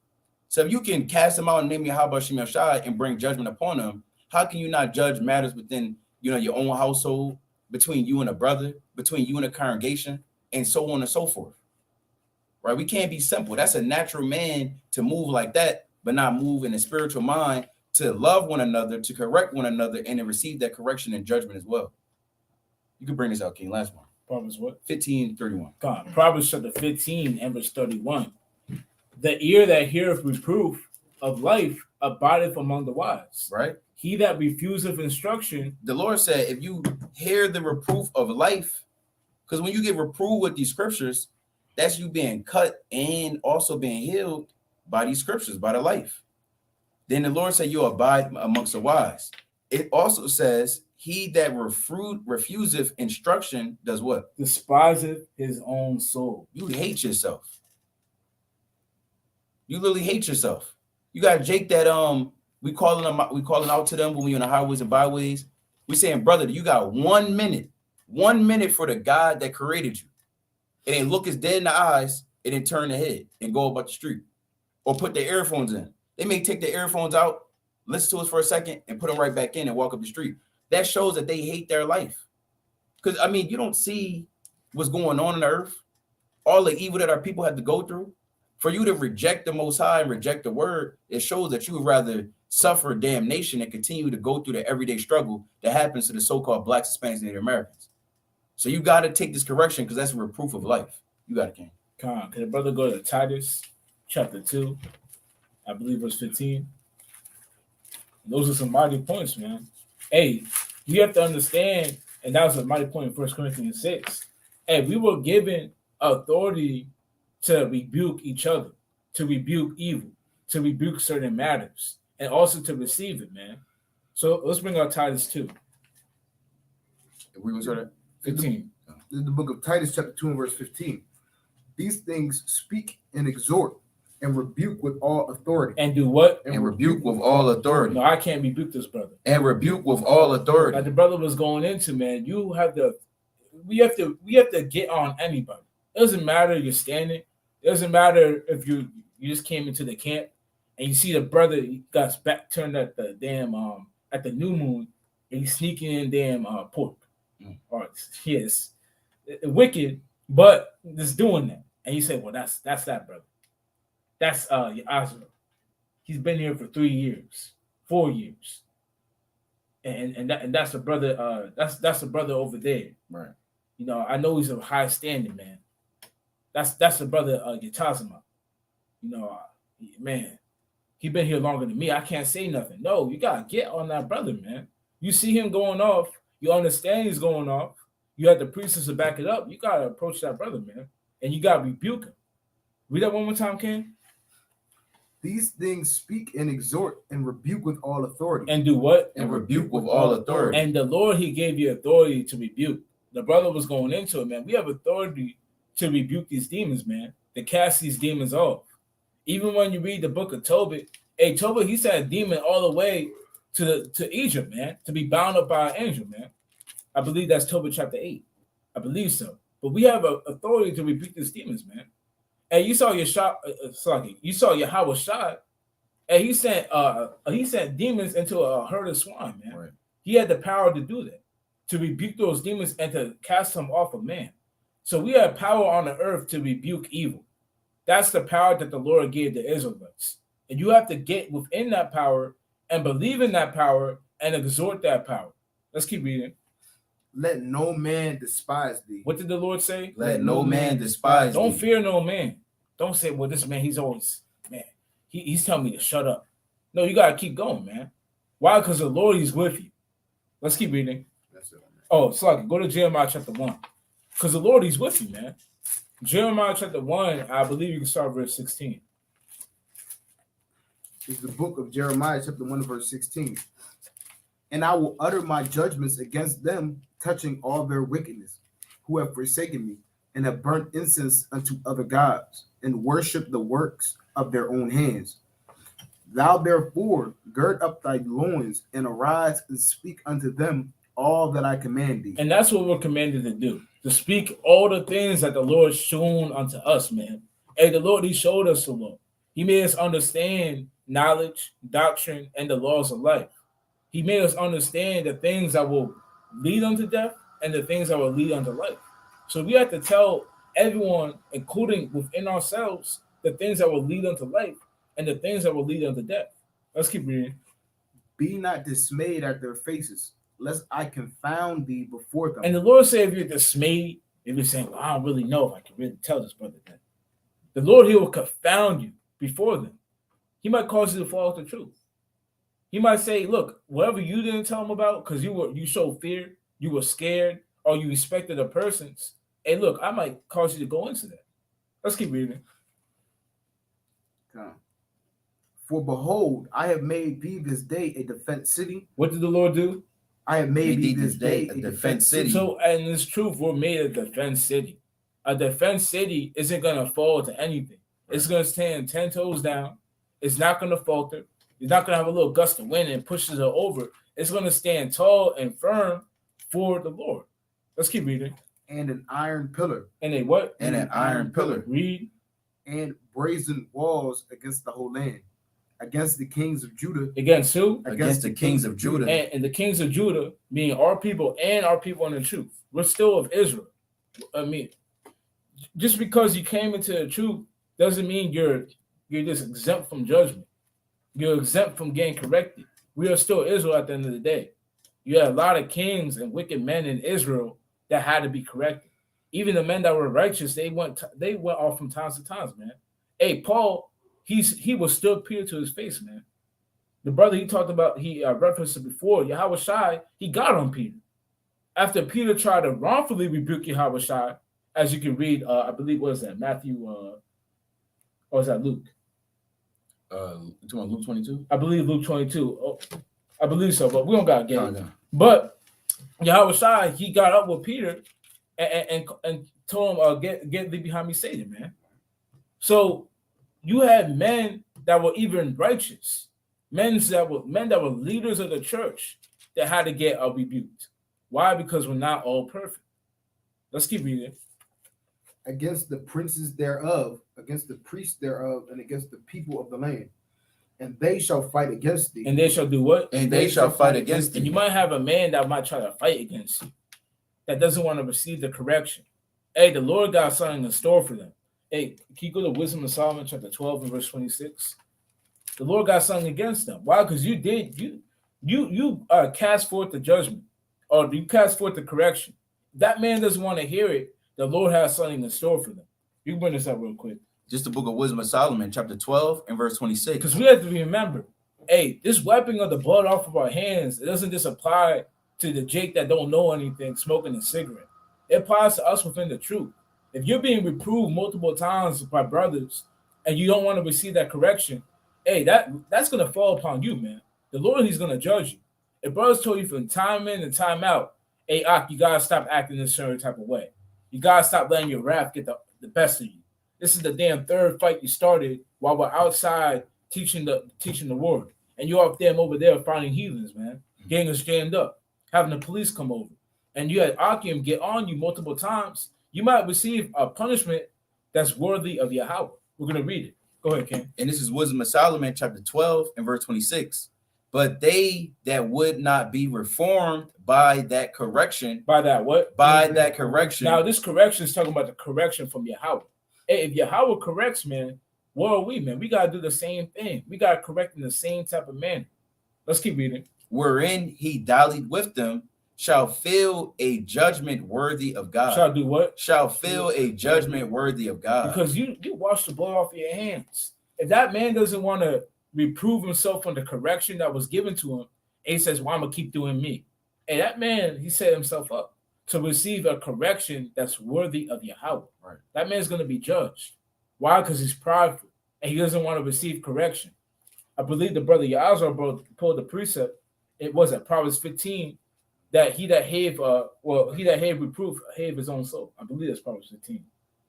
So if you can cast them out and name Yahweh Shem Yahshai and bring judgment upon them, how can you not judge matters within your own household, between you and a brother, between you and a congregation, and so on and so forth? Right? We can't be simple. That's a natural man to move like that, but not move in a spiritual mind to love one another, to correct one another, and to receive that correction and judgment as well. You can bring this out, King. Last one. Proverbs what? 15:31. God. Proverbs chapter 15 and verse 31. The ear that heareth reproof of life abideth among the wise. Right. He that refuseth instruction. The Lord said, if you hear the reproof of life, because when you get reproved with these scriptures, that's you being cut and also being healed by these scriptures, by the life. Then the Lord said, you'll abide amongst the wise. It also says, he that refuseth instruction does what? Despiseth his own soul. You hate yourself. You literally hate yourself. You got Jake that we calling out to them when we on the highways and byways. We saying, brother, you got 1 minute for the God that created you. And then look us dead in the eyes and then turn the head and go about the street. Or put their earphones in. They may take their earphones out, listen to us for a second, and put them right back in and walk up the street. That shows that they hate their life. Because, I mean, you don't see what's going on the earth, all the evil that our people have to go through. For you to reject the Most High and reject the word, it shows that you would rather suffer damnation and continue to go through the everyday struggle that happens to the so-called Blacks, Hispanics, and Native Americans. So you got to take this correction because that's a reproof of life. You got it, King. Can the brother go to Titus chapter 2, I believe verse 15? Those are some mighty points, man. Hey, you have to understand, and that was a mighty point in 1 Corinthians 6. Hey, we were given authority to rebuke each other, to rebuke evil, to rebuke certain matters, and also to receive it, man. So let's bring out Titus 2. We was at 15. This is the book of Titus, chapter 2 and verse 15. These things speak and exhort and rebuke with all authority. And do what? And rebuke with all authority. No, I can't rebuke this brother. And rebuke with all authority. Like the brother was going into, man, we have to get on anybody. It doesn't matter you're standing. It doesn't matter if you just came into the camp and you see the brother got his back turned at the damn at the new moon and he's sneaking in damn pork. Or yes, wicked, but just doing that. And you say, well, that's that brother. That's Yazra. He's been here for 3 years, 4 years. And that's the brother, that's the brother over there. Right. You know, I know he's of high standing, man. That's the brother Yatazima. You know, man, he been here longer than me. I can't say nothing. No, you gotta get on that brother, man. You see him going off, you understand he's going off, you have the priestess to back it up, you gotta approach that brother, man, and you gotta rebuke him. Read that one more time, Ken. These things speak and exhort and rebuke with all authority. And do what? And rebuke with all authority. And the Lord, he gave you authority to rebuke. The brother was going into it, man. We have authority to rebuke these demons, man, to cast these demons off. Even when you read the book of Tobit, Tobit, he sent a demon all the way to Egypt, man, to be bound up by an angel, man. I believe that's Tobit chapter 8. I believe so. But we have authority to rebuke these demons, man. And you saw your shot, you saw Yahweh shot, and he sent demons into a herd of swine, man. Right. He had the power to do that, to rebuke those demons and to cast them off of man. So we have power on the earth to rebuke evil. That's the power that the Lord gave the Israelites. And you have to get within that power and believe in that power and exhort that power. Let's keep reading. Let no man despise thee. What did the Lord say? Let no man despise Don't thee. fear no man. Don't say, well, this man, he's always, man, he's telling me to shut up. No, you got to keep going, man. Why? Because the Lord, he's with you. Let's keep reading. That's it, man. Oh, Sluggy, go to Jeremiah chapter 1. Because the Lord, he's with you, man. Jeremiah chapter 1, I believe you can start verse 16. It's the book of Jeremiah, chapter 1, verse 16. And I will utter my judgments against them, touching all their wickedness, who have forsaken me, and have burnt incense unto other gods, and worship the works of their own hands. Thou therefore gird up thy loins, and arise and speak unto them all that I command thee. And that's what we're commanded to do, to speak all the things that the Lord shown unto us, man. Hey, the Lord, he showed us the law. He made us understand knowledge, doctrine, and the laws of life. He made us understand the things that will lead unto death and the things that will lead unto life. So we have to tell everyone, including within ourselves, the things that will lead unto life and the things that will lead unto death. Let's keep reading. Be not dismayed at their faces, lest I confound thee before them. And the Lord said, if you're dismayed, if you're saying, well, I don't really know if I can really tell this brother that, the Lord, he will confound you before them. He might cause you to fall off the truth. He might say, look, whatever you didn't tell him about, because you showed fear, you were scared, or you respected the persons. Hey, look, I might cause you to go into that. Let's keep reading. For behold, I have made thee this day a defense city. What did the Lord do? I have made thee this day a defense city. So, and it's truth, we're made a defense city. A defense city isn't going to fall to anything. It's going to stand 10 toes down. It's not going to falter. It's not going to have a little gust of wind and pushes it over. It's going to stand tall and firm for the Lord. Let's keep reading. And an iron pillar. And a what? And an iron pillar. Read. And brazen walls against the whole land. Against the kings of Judah. Against who? Against the kings of Judah. And the kings of Judah, meaning our people and our people in the truth. We're still of Israel. I mean, just because you came into the truth doesn't mean you're just exempt from judgment. You're exempt from getting corrected. We are still Israel at the end of the day. You had a lot of kings and wicked men in Israel that had to be corrected. Even the men that were righteous, they went off from times to times, man. Hey, Paul, he withstood Peter to his face, man. The brother he talked about, he referenced it before, Yahweh Shai, he got on Peter. After Peter tried to wrongfully rebuke Yahweh Shai, as you can read, I believe, what is that, Matthew, or is that Luke? Luke 22? I believe Luke 22. Oh, I believe so, but we don't got to get it. No. But Yahweh Shai, he got up with Peter and told him, get thee behind me, Satan, man. So you had men that were even righteous, men that were leaders of the church that had to get rebuked. Why? Because we're not all perfect. Let's keep reading. Against the princes thereof, against the priests thereof, and against the people of the land. And they shall fight against thee. And they shall do what? And they shall fight against thee. And you might have a man that might try to fight against you, that doesn't want to receive the correction. Hey, the Lord got something in store for them. Hey, can you go to Wisdom of Solomon, chapter 12 and verse 26? The Lord got something against them. Why? Because you cast forth the judgment, or you cast forth the correction. That man doesn't want to hear it. The Lord has something in store for them. You can bring this up real quick. Just the book of Wisdom of Solomon, chapter 12 and verse 26. Because we have to remember, hey, this wiping of the blood off of our hands, it doesn't just apply to the Jake that don't know anything, smoking a cigarette. It applies to us within the truth. If you're being reproved multiple times by brothers and you don't want to receive that correction, hey, that's gonna fall upon you, man. The Lord, He's gonna judge you. If brothers told you from time in and time out, hey, Ak, you gotta stop acting this certain type of way. You gotta stop letting your wrath get the best of you. This is the damn third fight you started while we're outside teaching the word, and you're up there over there finding heathens, man, getting us jammed up, having the police come over, and you had Akim get on you multiple times. You might receive a punishment that's worthy of Yahweh. We're gonna read it. Go ahead, King. And this is Wisdom of Solomon, chapter 12 and verse 26. But they that would not be reformed by that correction, By that what? by that correction. Now, this correction is talking about the correction from Yahweh. Hey, if Yahweh corrects, man, what are we, man? We gotta do the same thing. We gotta correct in the same type of manner. Let's keep reading. Wherein he dallied with them, shall feel a judgment worthy of God. Shall do what? Shall feel a judgment worthy of God. Because you wash the blood off your hands. If that man doesn't want to reprove himself on the correction that was given to him, and he says, well, I'm gonna keep doing me. And that man, he set himself up to receive a correction that's worthy of Yahweh. Right. That man's gonna be judged. Why? Because he's prideful and he doesn't want to receive correction. I believe the brother Yazar pulled the precept. It was at Proverbs 15 that he that have reproof have his own soul. I believe that's Proverbs 15.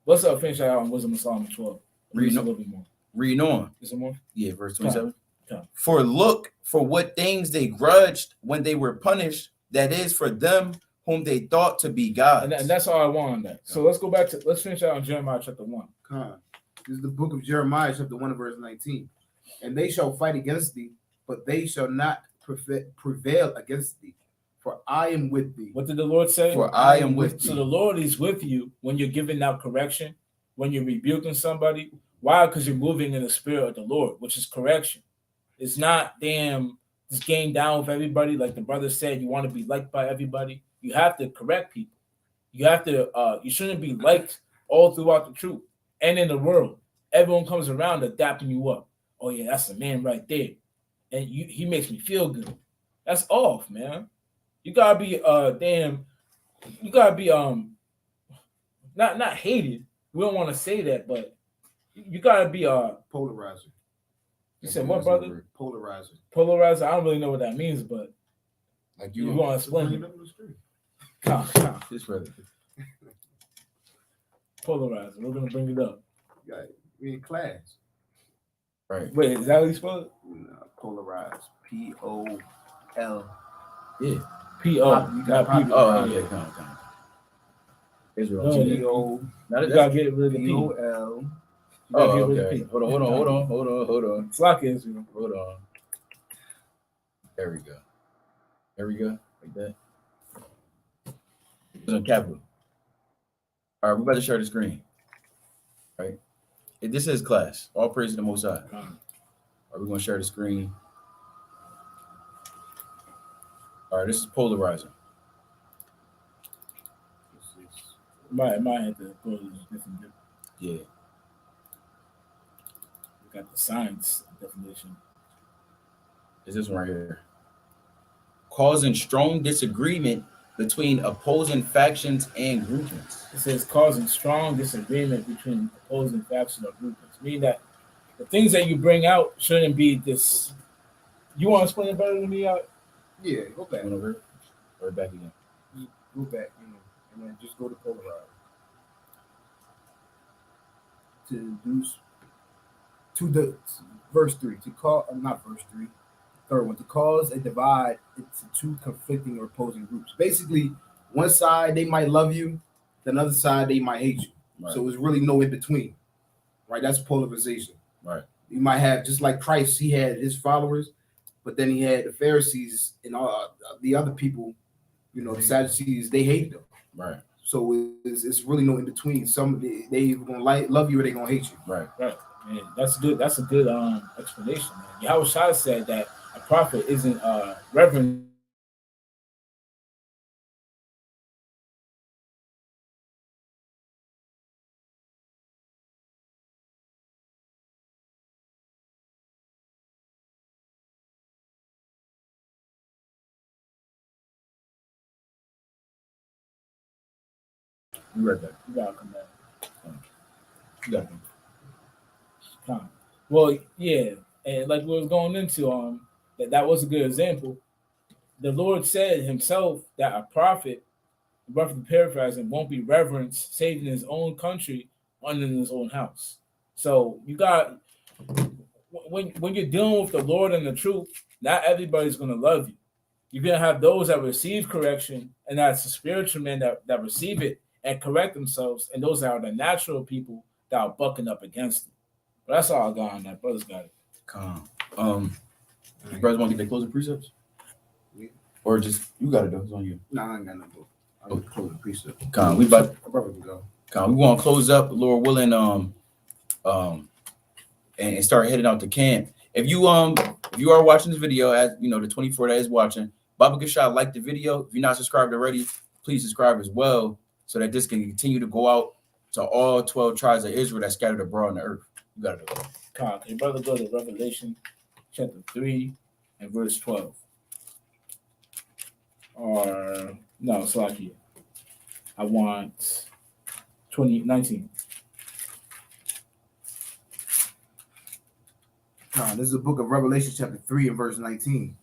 Let's finish that out on Wisdom of Solomon 12. Read a little bit more. Reading on. Is there more? Yeah, verse 27. Come. For look for what things they grudged when they were punished, that is for them whom they thought to be gods. And that's all I want on that. So let's go back to, let's finish out on Jeremiah chapter 1. This is the book of Jeremiah, chapter 1, verse 19. And they shall fight against thee, but they shall not prevail against thee. For I am with thee. What did the Lord say? For I am with thee. So the Lord is with you when you're giving out correction, when you're rebuking somebody. Why? Because you're moving in the spirit of the Lord, which is correction. It's not just getting down with everybody. Like the brother said, you want to be liked by everybody. You have to correct people. You have to, you shouldn't be liked all throughout the truth and in the world. Everyone comes around adapting you up. Oh yeah, that's the man right there. And he makes me feel good. That's off, man. You gotta be you gotta be not hated. We don't want to say that, but you gotta be polarizer. You said what, brother? Polarizer. Polarizer. I don't really know what that means, but like you want to explain it. Come. This brother. Polarizer. We're gonna bring it up. Yeah, we in class. Right. Wait, is that how you spell it? No, polarize. P-O-L. Yeah. P-O. You got P-O. Oh, yeah, come. Israel. No, P-O. You gotta get rid of the P. P-O-L. Oh, okay. Hold on. It's like Israel. Hold on. There we go. Like that. It's on capital. All right, we're about to share the screen. Right. This is class. All praise to the Most High. Are we going to share the screen? All right, this is polarizer. Might have to go to a different. Yeah. We got the science definition. It's this one right here. Causing strong disagreement between opposing factions and groupings. It says causing strong disagreement between opposing factions or groupings. Meaning that the things that you bring out shouldn't be this. You want to explain it better than me out? Yeah, go back. Over or back again. Go back, and then just go to polarize. To the verse 3, third one, to cause a divide into two conflicting or opposing groups. Basically, one side they might love you, the other side they might hate you. Right. So there's really no in between, right? That's polarization. Right. You might have, just like Christ, he had his followers, but then he had the Pharisees and all the other people, the Sadducees, they hated them. Right. So it's really no in between. Some they either gonna love you or they gonna hate you. Right. Man, that's good. That's a good explanation. Man. Yahweh Shai said that a prophet isn't reverend You read that. You gotta come back. You gotta come back. Well, yeah, and like we was going into, that was a good example. The Lord said Himself that a prophet, roughly paraphrasing, won't be reverenced save in his own country, under his own house. So you got when you're dealing with the Lord and the truth, not everybody's gonna love you. You're gonna have those that receive correction, and that's the spiritual men that receive it and correct themselves, and those are the natural people that are bucking up against it. But that's all I got on that. Brothers got it. Calm. You brothers want to get their closing precepts? Yeah. Or just you got it though. It's on you. Nah, I ain't got no book. I'm closing precept. Calm. We about My brother can go. we want to close up, Lord willing, and start heading out to camp. If you are watching this video, as you know, the 24 that is watching, Baba Gashad, like the video. If you're not subscribed already, please subscribe as well, so that this can continue to go out to all 12 tribes of Israel that scattered abroad on the earth. You got it. Con, your brother go to Revelation chapter 3 and verse 12. Or no, it's like here. I want 2019. This is the book of Revelation, chapter 3 and verse 19.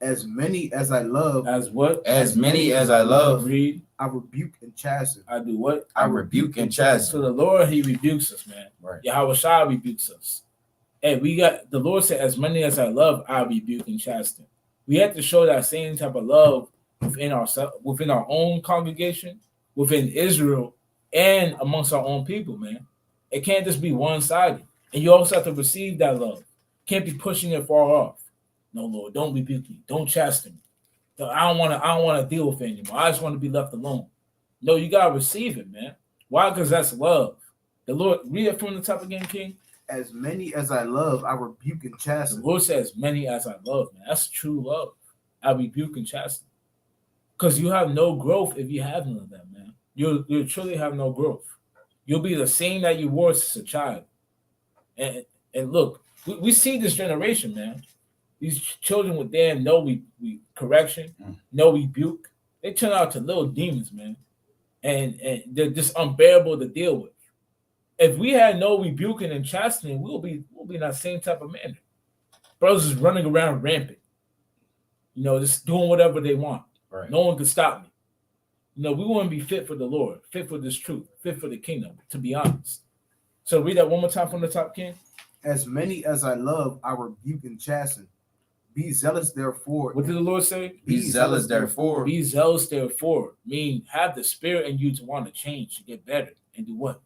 As many as I love, As what? As many as I love, Read. I rebuke and chasten. I do what? I rebuke and So chasten. the Lord, He rebukes us, man. Right. Yahweh Shai rebukes us. And we got the Lord said, as many as I love, I rebuke and chasten. We have to show that same type of love within our own congregation, within Israel, and amongst our own people, man. It can't just be one-sided. And you also have to receive that love. Can't be pushing it far off. No, Lord, don't rebuke me. Don't chasten me. No, I don't want to deal with it anymore. I just want to be left alone. No, you gotta receive it, man. Why? Because that's love. The Lord, read it from the top again, King. As many as I love, I rebuke and The chasten. Lord says, many as I love, man. That's true love. I rebuke and chasten. Because you have no growth if you have none of that, man. You truly have no growth. You'll be the same that you were as a child. And look, we see this generation, man. These children with damn no correction, no rebuke. They turn out to little demons, man. And they're just unbearable to deal with. If we had no rebuking and chastening, we'll be in that same type of manner. Brothers is running around rampant. Just doing whatever they want. Right. No one can stop me. We want to be fit for the Lord, fit for this truth, fit for the kingdom, to be honest. So read that one more time from the top, King. As many as I love, I rebuke and chasten. Be zealous, therefore. What did the Lord say? Be zealous, therefore. Be zealous, therefore. Mean have the spirit in you to want to change, to get better, and do what?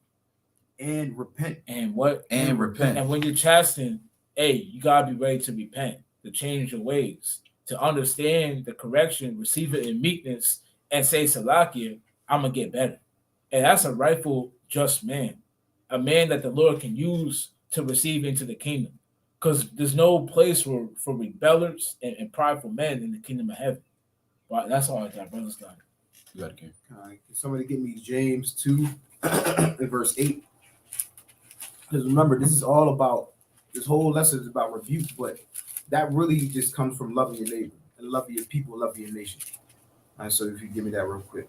And repent. And what? And repent. And when you're chastening, hey, you gotta be ready to repent, to change your ways, to understand the correction, receive it in meekness, and say, Salakia, I'm gonna get better. And that's a rightful, just man, a man that the Lord can use to receive into the kingdom. Because there's no place for rebellers and prideful men in the kingdom of heaven. Right, that's all I got, brothers. Got it. You got it, King. Can somebody get me James 2 and verse 8? Because remember, this whole lesson is about rebuke, but that really just comes from loving your neighbor and loving your people, loving your nation. All right, so if you give me that real quick.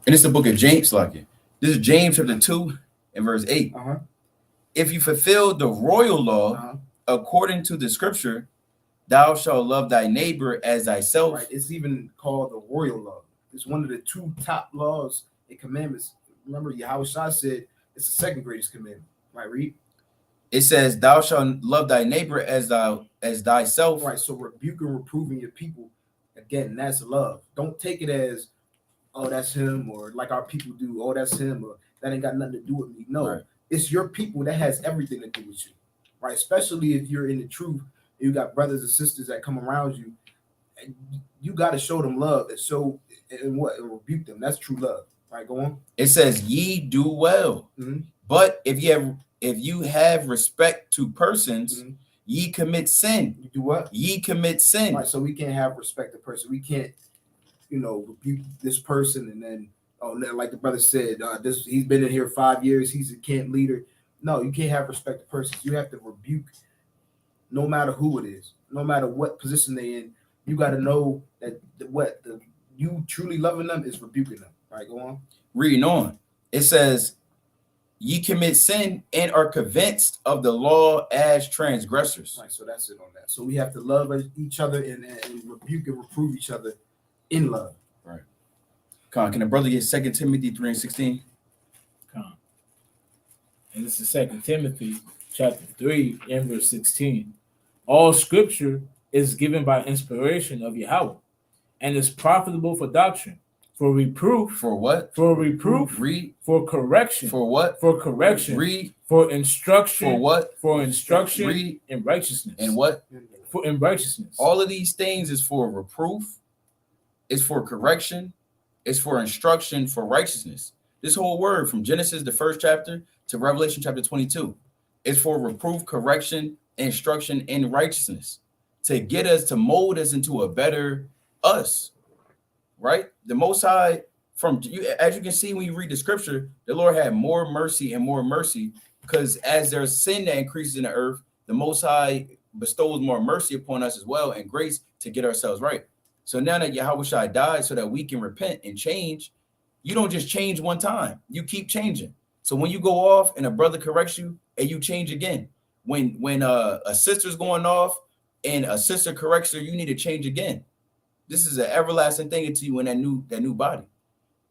And it's the book of James, Salakia. This is James chapter 2 and verse 8. If you fulfill the royal law according to the scripture, thou shalt love thy neighbor as thyself. Right. It's even called the royal law. It's one of the two top laws and commandments. Remember, Yahweh Shai said it's the second greatest commandment. Right, read. It says, thou shalt love thy neighbor as thyself. Right. So rebuking, reproving your people, again, that's love. Don't take it as, oh, that's him, or like our people do, oh, that's him, or that ain't got nothing to do with me. No, right. It's your people that has everything to do with you. Right, especially if you're in the truth, you got brothers and sisters that come around you, and you got to show them love and rebuke them. That's true love. Right, go on. It says, ye do well, but if you have respect to persons, ye commit sin. You do what? Ye commit sin. Right, so we can't have respect to person. We can't, rebuke this person and then, like the brother said, he's been in here 5 years. He's a camp leader. No, you can't have respect to persons. You have to rebuke no matter who it is, no matter what position they're in. You got to know that you truly loving them is rebuking them. All right, go on. Reading on. It says, ye commit sin and are convinced of the law as transgressors. Right, so that's it on that. So we have to love each other and rebuke and reprove each other in love. Right. Can a brother get 2 Timothy 3:16? Come. And this is 2 Timothy chapter 3 and verse 16. All scripture is given by inspiration of Yahweh and is profitable for doctrine, for reproof, For what? for reproof, Read. for correction, For what? for correction, Read. for instruction, For what? for instruction Read. in righteousness. And what? For in righteousness. All of these things is for reproof, it's for correction, it's for instruction, for righteousness. This whole word from Genesis, the first chapter, to Revelation chapter 22, is for reproof, correction, instruction in righteousness, to get us, to mold us into a better us, right? The Most High, from you, as you can see when you read the scripture, the Lord had more mercy and more mercy, because as there's sin that increases in the earth, the Most High bestows more mercy upon us as well and grace to get ourselves right. So now that Yahweh Shai died so that we can repent and change, you don't just change one time, you keep changing. So when you go off and a brother corrects you and you change again, when a sister's going off and a sister corrects her, you need to change again. This is an everlasting thing into you in that new body.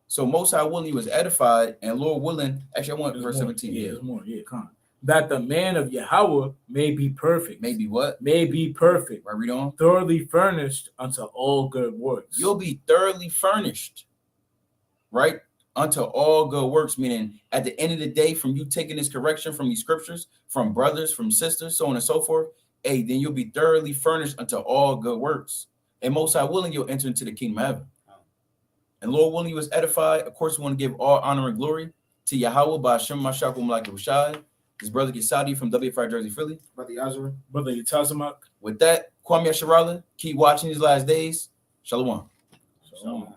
So Most High willing, he was edified, and Lord willing, actually I want There's verse more. 17. Yeah, there's more. Yeah, come on. That the man of Yahweh may be perfect. Maybe what? May be perfect. Right, read on. Thoroughly furnished unto all good works. You'll be thoroughly furnished, right? Unto all good works, meaning at the end of the day, from you taking this correction from these scriptures, from brothers, from sisters, so on and so forth, hey, then you'll be thoroughly furnished unto all good works. And Most High willing, you'll enter into the kingdom of heaven. And Lord willing, you was edified. Of course, we want to give all honor and glory to Yahweh by Hashem Mashiach Malak Rashad. His brother Kesadi from WFI Jersey, Philly. Brother Yazra. Brother Yatazamak. With that, Kwame Asharala, keep watching these last days. Shalom. Shalom.